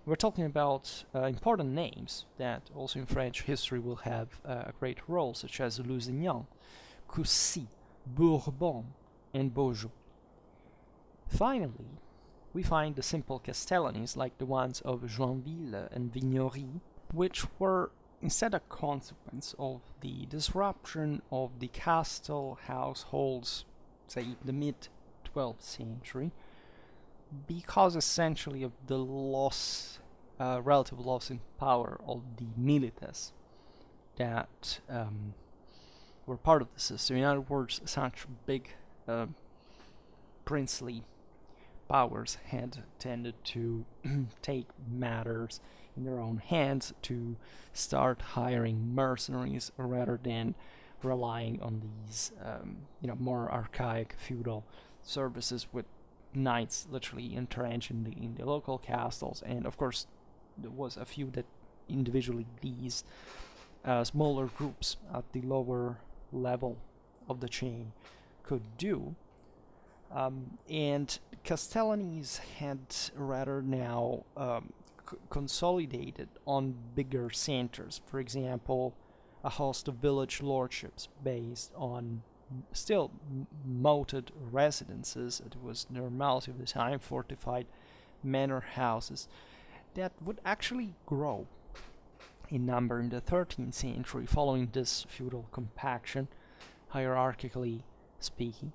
We're talking about important names that also in French history will have a great role, such as Lusignan, Coucy, Bourbon, and Beaujeu. Finally, we find the simple castellanies like the ones of Joinville and Vignory, which were instead a consequence of the disruption of the castle households, say, the mid-12th century, because essentially of the loss, relative loss in power of the milites that were part of the system. In other words, such big princely powers had tended to take matters in their own hands, to start hiring mercenaries rather than relying on these more archaic feudal services with knights literally entrenched in the local castles. And of course there was a few that individually these smaller groups at the lower level of the chain could do. And Castellanese had rather now consolidated on bigger centers. For example, a host of village lordships based on still moated residences. It was the normality of the time, fortified manor houses that would actually grow in number in the 13th century following this feudal compaction, hierarchically speaking,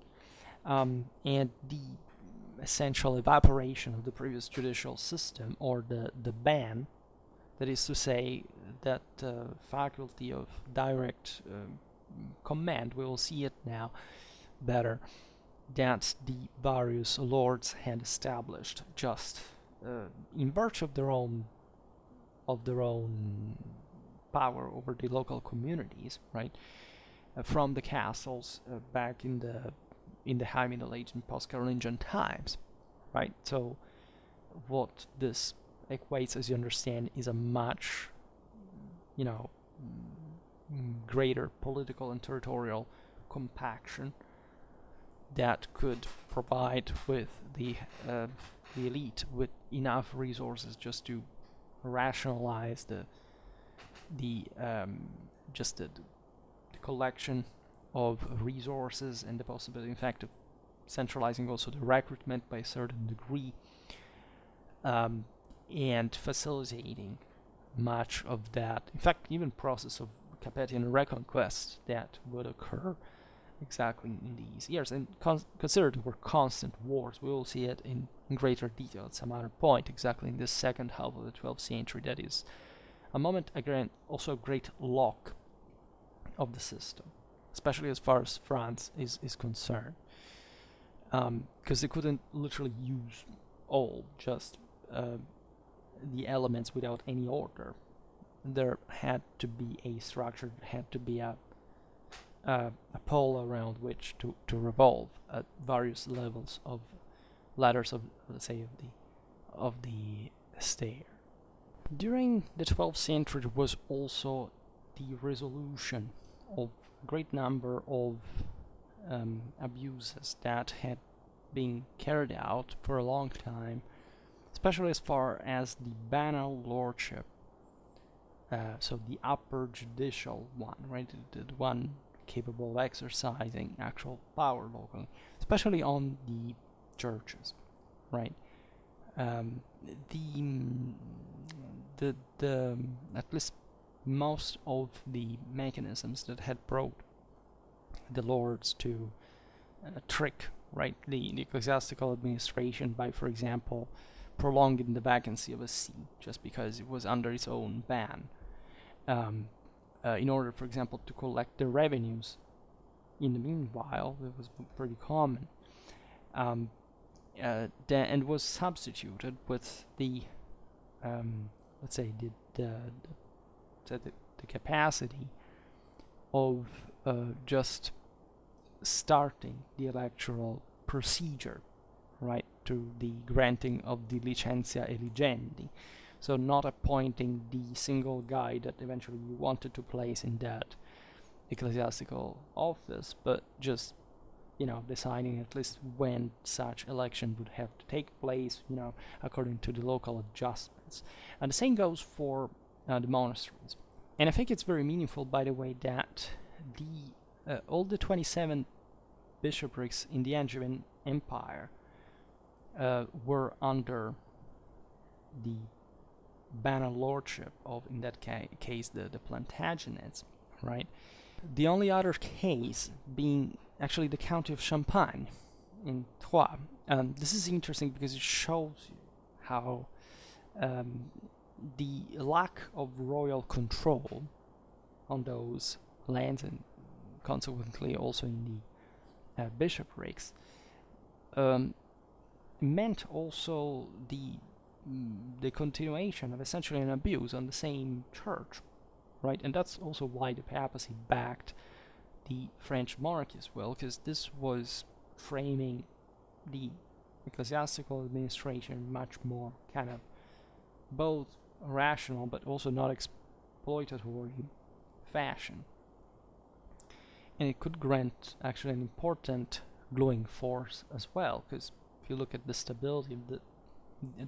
and the essential evaporation of the previous judicial system, or the ban, that is to say, that faculty of direct command. We will see it now better, that the various lords had established just in virtue of their own power over the local communities, right? From the castles back in the High Middle Age and post-Carolingian times, right? So what this equates, as you understand, is a much, greater political and territorial compaction that could provide with the elite with enough resources just to rationalize the collection of resources, and the possibility, in fact, of centralizing also the recruitment by a certain degree, and facilitating much of that, in fact, even process of Capetian reconquest that would occur exactly in these years. And consider there were constant wars. We will see it in greater detail at some other point, exactly in this second half of the 12th century. That is a moment, again, also a great lock of the system, especially as far as France is concerned, because they couldn't literally use all just the elements without any order. There had to be a structure, there had to be a pole around which to revolve at various levels of ladders of, let's say, of the stair. During the 12th century, there was also the resolution of a great number of abuses that had been carried out for a long time, especially as far as the banal lordship, so the upper judicial one, right, the one capable of exercising actual power locally, especially on the churches, right? The at least most of the mechanisms that had brought the lords to trick, right, the ecclesiastical administration by, for example, prolonging the vacancy of a see just because it was under its own ban, in order, for example, to collect the revenues. In the meanwhile, it was pretty common, and was substituted with the, let's say, the capacity of just starting the electoral procedure, right, to the granting of the licentia eligendi. So not appointing the single guy that eventually you wanted to place in that ecclesiastical office, but just, deciding at least when such election would have to take place, according to the local adjustments. And the same goes for the monasteries. And I think it's very meaningful, by the way, that all the 27 bishoprics in the Angevin Empire were under the banal lordship of, in that case, the Plantagenets, right? The only other case being actually the County of Champagne in Troyes. This is interesting because it shows you how the lack of royal control on those lands, and consequently also in the bishoprics, meant also the continuation of essentially an abuse on the same church, right? And that's also why the papacy backed the French monarchy as well, because this was framing the ecclesiastical administration much more kind of both rational but also not exploitatory fashion. And it could grant actually an important gluing force as well, because if you look at the stability of the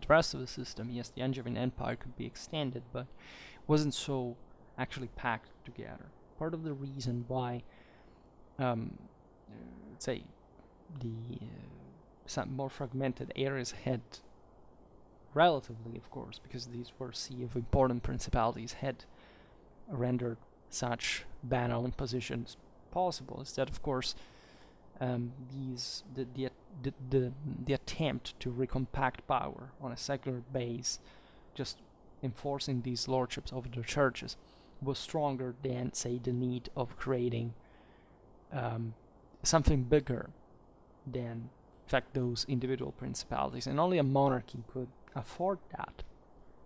rest of the system, yes, the Angevin Empire could be extended, but wasn't so actually packed together. Part of the reason why, let's say, the some more fragmented areas had, relatively, of course, because these were sea of important principalities, had rendered such banal impositions possible, is that, of course, the attempt to recompact power on a secular base, just enforcing these lordships over the churches, was stronger than, say, the need of creating something bigger than, in fact, those individual principalities. And only a monarchy could afford that,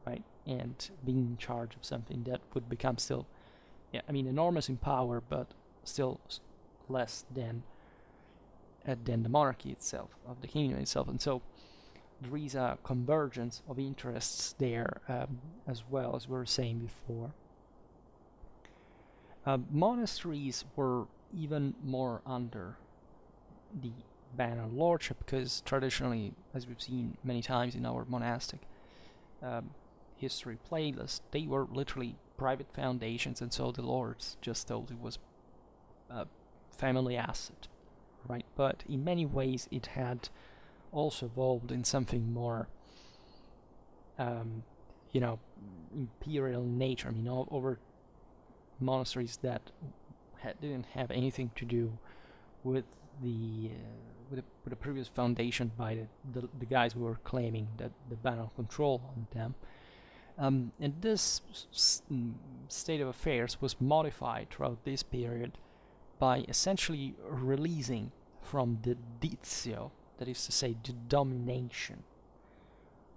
right? And being in charge of something that would become still, enormous in power, but still less than the monarchy itself, of the kingdom itself. And so there is a convergence of interests there, as well, as we were saying before. Monasteries were even more under the banal lordship, because traditionally, as we've seen many times in our monastic history playlist, they were literally private foundations, and so the lords just thought it was a family asset, right? But in many ways it had also evolved in something more imperial nature. Over monasteries that didn't have anything to do with the previous foundation by the guys who were claiming that the banal control on them. And this state of affairs was modified throughout this period by essentially releasing from the ditio, that is to say, the domination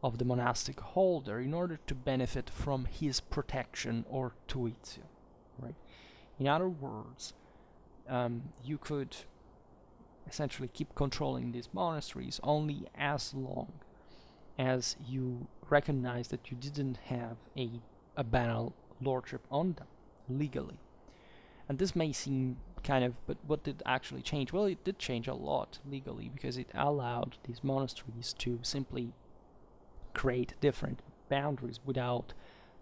of the monastic holder, in order to benefit from his protection or tuitio, right? In other words, you could essentially keep controlling these monasteries only as long as you recognize that you didn't have a banal lordship on them legally. And this may seem but what did actually change? Well, it did change a lot legally, because it allowed these monasteries to simply create different boundaries without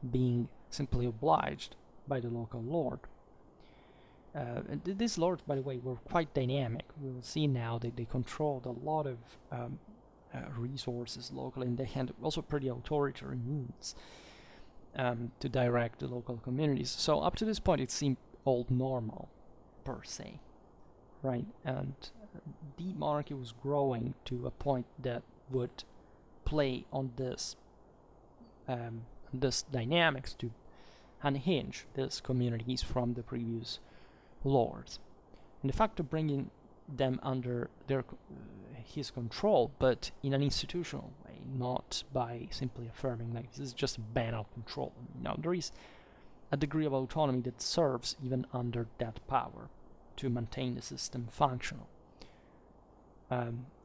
being simply obliged by the local lord. And these lords, by the way, were quite dynamic. We'll see now that they controlled a lot of resources locally, and they had also pretty authoritarian means to direct the local communities. So up to this point, it seemed all normal, per se, right? And the monarchy was growing to a point that would play on this dynamics to unhinge these communities from the previous lords, and the fact of bringing them under his control, but in an institutional way, not by simply affirming like this is just a banal control. Now there is a degree of autonomy that serves even under that power to maintain the system functional,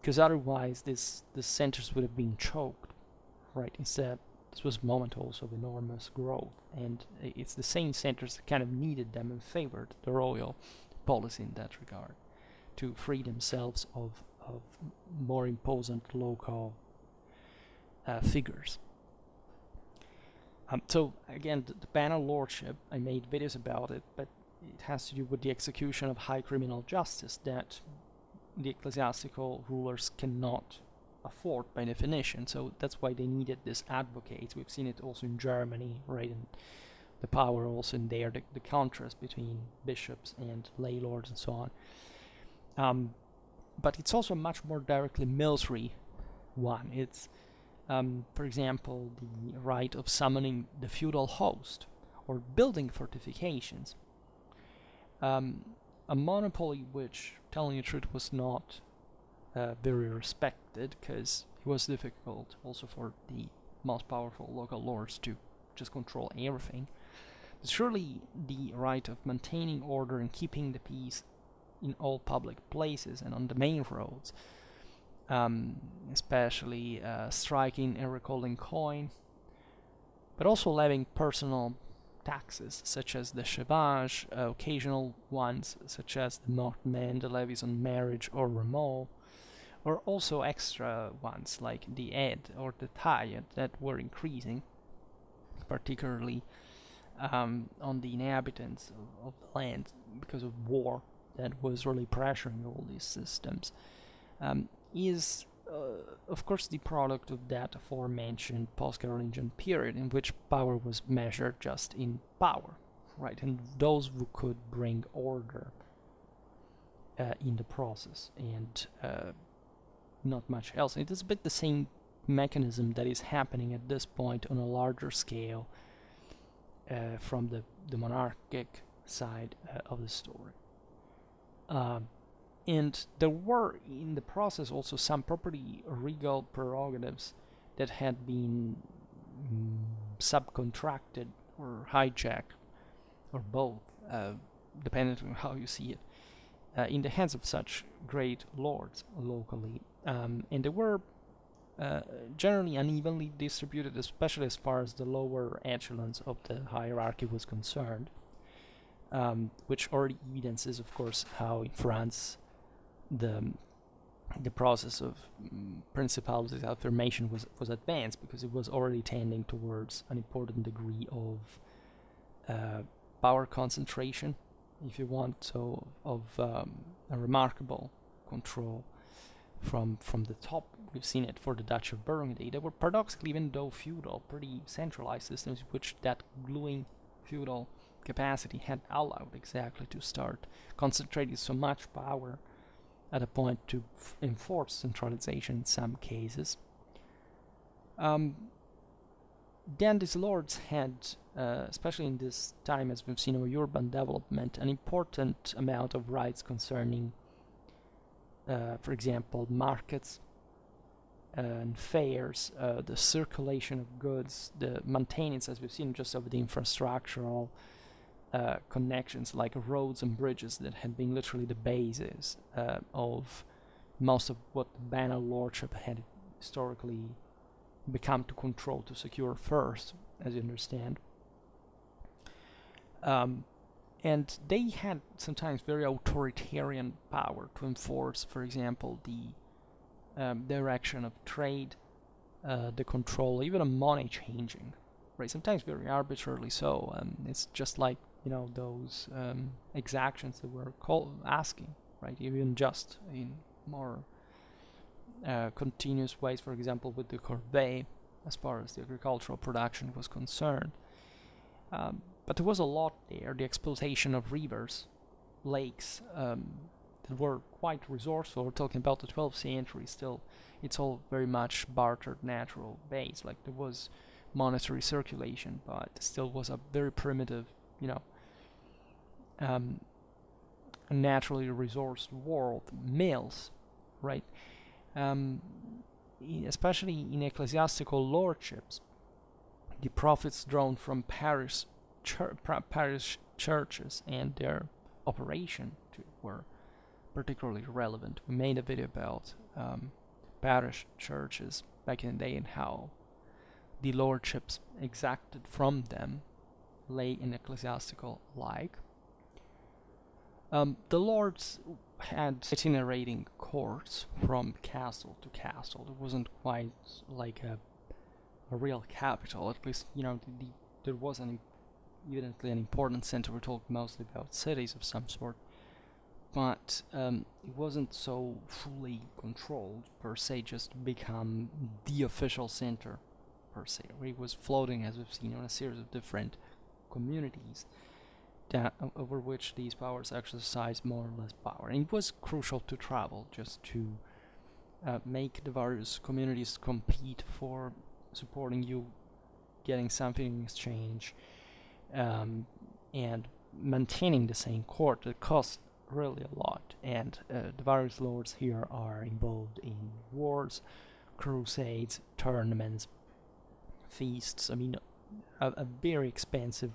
because otherwise the centers would have been choked, right? Instead, this was a moment also of enormous growth, and it's the same centers that kind of needed them and favored the royal policy in that regard, to free themselves of more imposing local figures. So again, the banal lordship, I made videos about it, but it has to do with the execution of high criminal justice that the ecclesiastical rulers cannot afford by definition. So that's why they needed this advocates. We've seen it also in Germany, right? And the power also in there, the contrast between bishops and lay lords and so on. But it's also a much more directly military one. It's, for example, the right of summoning the feudal host or building fortifications. A monopoly which, telling the truth, was not very respected, because it was difficult also for the most powerful local lords to just control everything. But surely the right of maintaining order and keeping the peace in all public places and on the main roads, especially striking and recalling coin, but also levying personal taxes, such as the chevage, occasional ones, such as the mortmain, the levies on marriage or remorse, or also extra ones like the aide or the taille that were increasing, particularly on the inhabitants of the land because of war that was really pressuring all these systems, is of course the product of that aforementioned post-Carolingian period in which power was measured just in power, right, and those who could bring order in the process, and not much else. It is a bit the same mechanism that is happening at this point on a larger scale from the monarchic side of the story. And there were in the process also some property regal prerogatives that had been subcontracted or hijacked, or both, depending on how you see it, in the hands of such great lords locally. And they were generally unevenly distributed, especially as far as the lower echelons of the hierarchy was concerned, which already evidences, of course, how in France the process of principalities affirmation was advanced, because it was already tending towards an important degree of power concentration, if you want, so of a remarkable control from the top. We've seen it for the Duchy of Burgundy. They were paradoxically, even though feudal, pretty centralized systems, which that gluing feudal capacity had allowed exactly to start concentrating so much power at a point to enforce centralization in some cases. Then these lords had, especially in this time as we've seen of urban development, an important amount of rights concerning, for example, markets and fairs, the circulation of goods, the maintenance, as we've seen, just of the infrastructural connections like roads and bridges that had been literally the basis of most of what the banal lordship had historically become to control, to secure first, as you understand. And they had sometimes very authoritarian power to enforce, for example, the direction of trade, the control, even of money changing, right? Sometimes very arbitrarily so. It's just like, those exactions that were asking, right? Even just in more continuous ways, for example, with the corvée, as far as the agricultural production was concerned. But there was a lot there. The exploitation of rivers, lakes, that were quite resourceful. We're talking about the 12th century still. It's all very much bartered, natural based. Like, there was monetary circulation, but still was a very primitive, naturally resourced world. Mills, right? Especially in ecclesiastical lordships, the profits drawn from parish churches and their operation were particularly relevant. We made a video about parish churches back in the day and how the lordships exacted from them, lay and ecclesiastical alike. The lords had itinerating courts from castle to castle. It wasn't quite like a real capital. At least, there was evidently an important center. We're talking mostly about cities of some sort. But it wasn't so fully controlled, per se, just to become the official center, per se. It was floating, as we've seen, on a series of different communities that over which these powers exercised more or less power. And it was crucial to travel, just to make the various communities compete for supporting you, getting something in exchange, and maintaining the same court that cost really a lot. And the various lords here are involved in wars, crusades, tournaments, feasts. I mean, a very expensive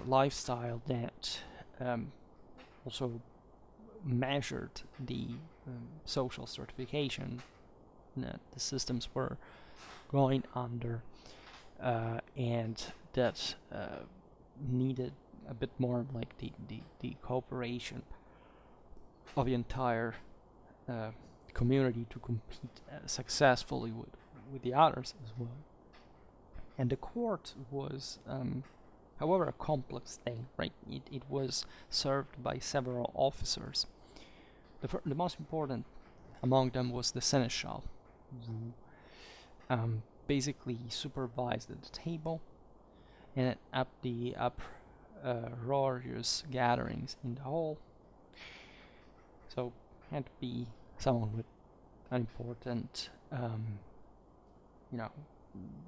lifestyle that also measured the social stratification that the systems were going under, and that needed a bit more like the cooperation of the entire community to compete successfully with the others as well. And the court was, however, a complex thing, right? It was served by several officers. The most important among them was the seneschal, who basically supervised at the table and at the uproarious gatherings in the hall. So had to be someone with an important,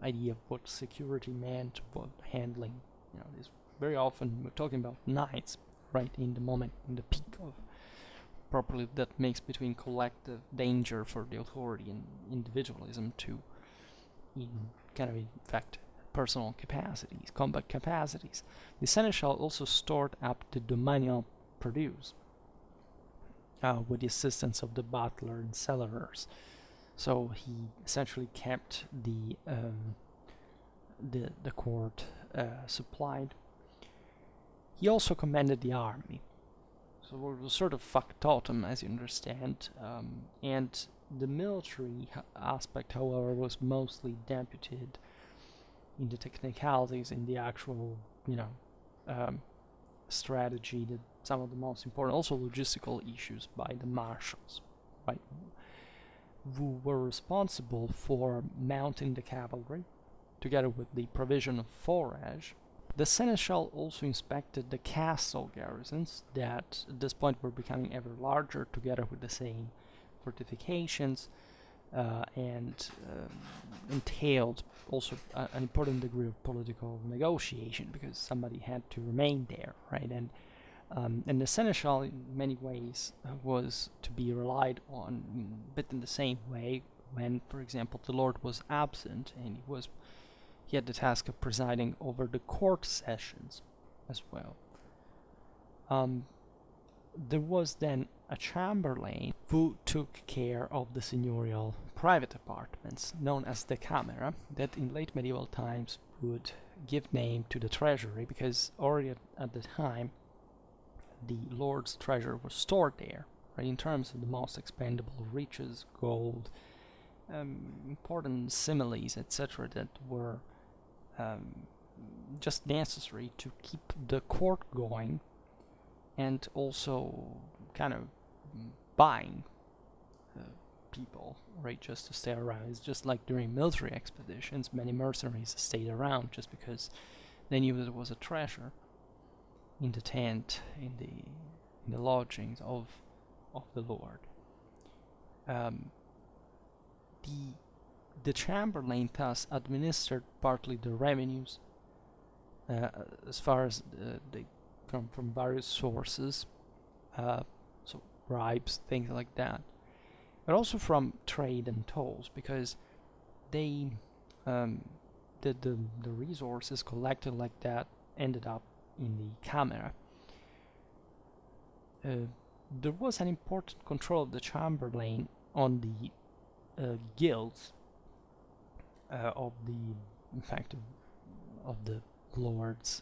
idea of what security meant, what handling. This very often we're talking about knights, right, in the moment, in the peak of properly that mix between collective danger for the authority and individualism to, in fact, personal capacities, combat capacities. The seneschal also stored up the domanial produce with the assistance of the butler and cellarers. So he essentially kept the court supplied. He also commanded the army, so it was sort of factotum, as you understand, and the military aspect, however, was mostly deputed in the technicalities, in the actual, strategy, that some of the most important, also logistical issues, by the marshals, right, who were responsible for mounting the cavalry, together with the provision of forage. The seneschal also inspected the castle garrisons that at this point were becoming ever larger, together with the same fortifications, and entailed also an important degree of political negotiation, because somebody had to remain there, right? And the seneschal, in many ways, was to be relied on, a bit in the same way when, for example, the lord was absent, and he had the task of presiding over the court sessions as well. There was then a chamberlain who took care of the seigniorial private apartments, known as the camera, that in late medieval times would give name to the treasury, because already at the time the lord's treasure was stored there, right, in terms of the most expendable riches, gold, important similes, etc., that were just necessary to keep the court going, and also kind of buying people, right, just to stay around. It's just like during military expeditions, many mercenaries stayed around just because they knew that there was a treasure in the tent, in the lodgings of the lord. The chamberlain thus administered partly the revenues, as far as they come from various sources, so bribes, things like that, but also from trade and tolls, because they the resources collected like that ended up in the camera. There was an important control of the chamberlain on the guilds of the lords,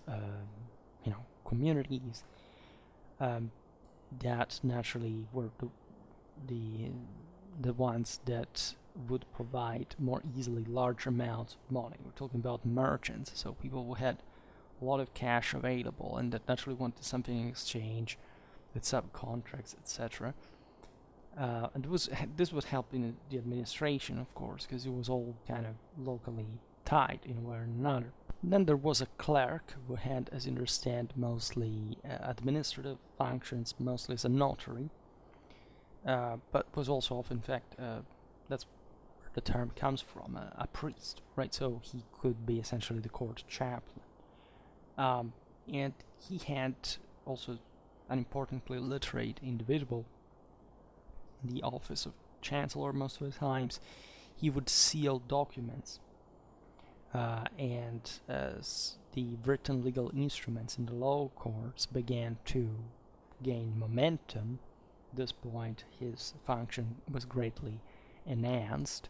communities, that naturally were the ones that would provide more easily large amounts of money. We're talking about merchants, so people who had a lot of cash available and that naturally wanted something in exchange, with subcontracts, etc. And this would help in the administration, of course, because it was all kind of locally tied in one way or another. Then there was a clerk who had, as you understand, mostly administrative functions, mostly as a notary, but was also, in fact, that's where the term comes from, a priest, right? So he could be essentially the court chaplain. And he had also an importantly literate individual in the office of chancellor most of the times. He would seal documents, and as the written legal instruments in the law courts began to gain momentum, at this point his function was greatly enhanced,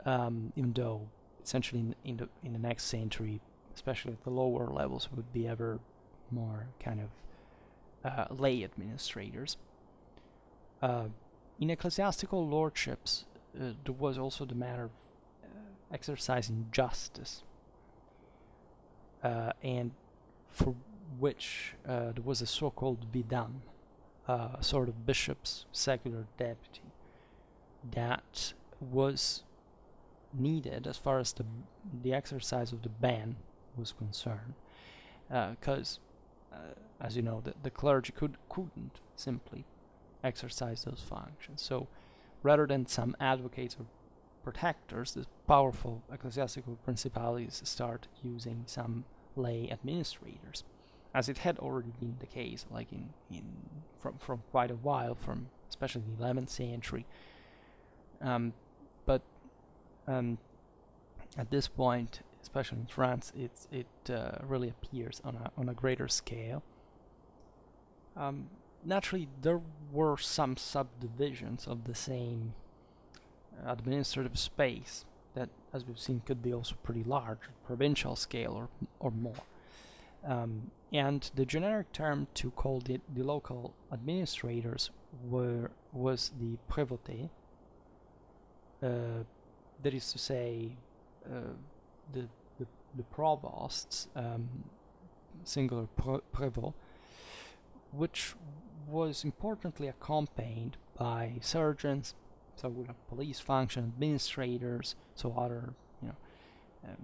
even though essentially in the next century especially at the lower levels, would be ever more kind of lay administrators. In ecclesiastical lordships, there was also the matter of exercising justice, and for which there was a so-called vidame, sort of bishop's secular deputy, that was needed as far as the exercise of the ban was concerned, because as you know, the clergy couldn't simply exercise those functions. So rather than some advocates or protectors, the powerful ecclesiastical principalities start using some lay administrators, as it had already been the case, like from quite a while, from especially the 11th century. But at this point, especially in France, it really appears on a greater scale. Naturally, there were some subdivisions of the same administrative space that, as we've seen, could be also pretty large, provincial scale or more. And the generic term to call the local administrators was the prévôté. That is to say, the provosts, singular prévôt, which was importantly accompanied by sergeants, so we have police function administrators, so other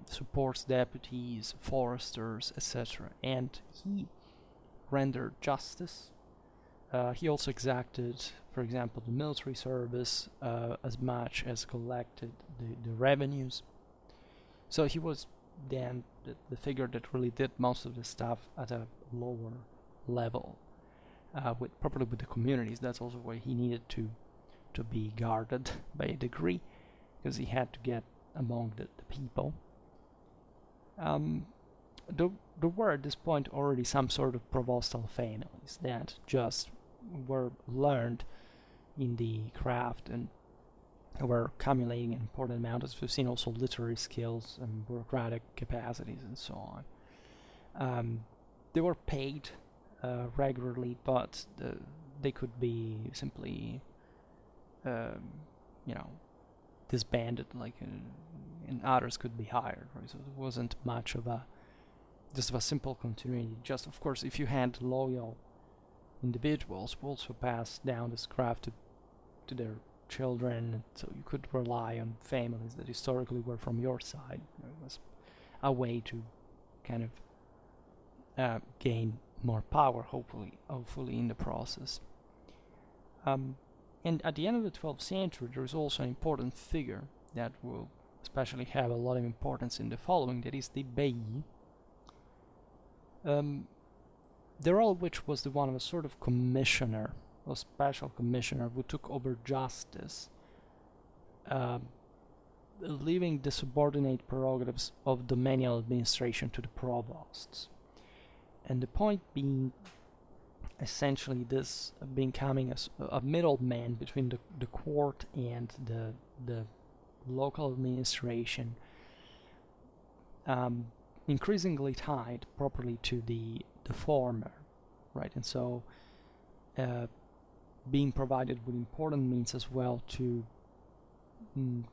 supports deputies, foresters, etc. And he rendered justice. He also exacted, for example, the military service, as much as collected the revenues. So he was then the figure that really did most of the stuff at a lower level, properly with the communities. That's also why he needed to be guarded by a degree, because he had to get among the people. There were at this point already some sort of provostal families that just were learned in the craft and were accumulating an important amount, as we've seen, also literary skills and bureaucratic capacities and so on. They were paid regularly, but they could be simply disbanded, and others could be hired, right? So there wasn't much of a simple continuity. Just, of course, if you had loyal individuals who also passed down this craft to their children, so you could rely on families that historically were from your side. It was a way to kind of gain more power, hopefully in the process. And at the end of the 12th century, there is also an important figure that will especially have a lot of importance in the following, that is the bailli. The role which was the one of a sort of commissioner, a special commissioner who took over justice, leaving the subordinate prerogatives of domanial administration to the provosts. And the point being, essentially, this becoming a middleman between the court and the local administration, increasingly tied properly to the former, right? And so being provided with important means as well to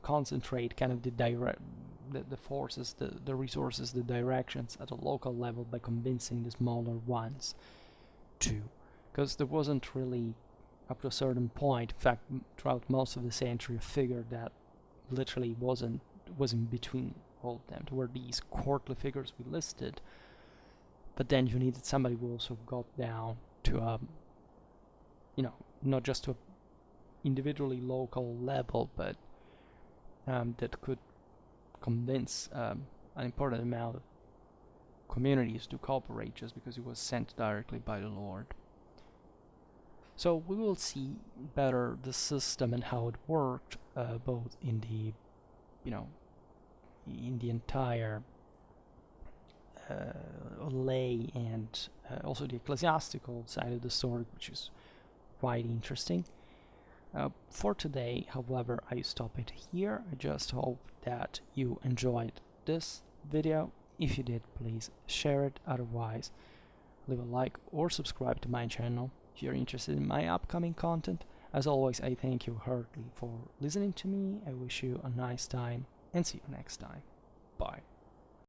concentrate kind of the forces, the resources, the directions at a local level by convincing the smaller ones too. Because there wasn't really, up to a certain point, in fact, throughout most of the century, a figure that literally was in between all of them. There were these courtly figures we listed, but then you needed somebody who also got down to not just to a individually local level, but that could convince an important amount of communities to cooperate just because it was sent directly by the Lord. So we will see better the system and how it worked, both in the, in the entire lay and also the ecclesiastical side of the story, which is quite interesting. For today, however, I stop it here. I just hope that you enjoyed this video, If you did, please share it. Otherwise, leave a like or subscribe to my channel if you're interested in my upcoming content. As always, I thank you heartily for listening to me. I wish you a nice time and see you next time. Bye.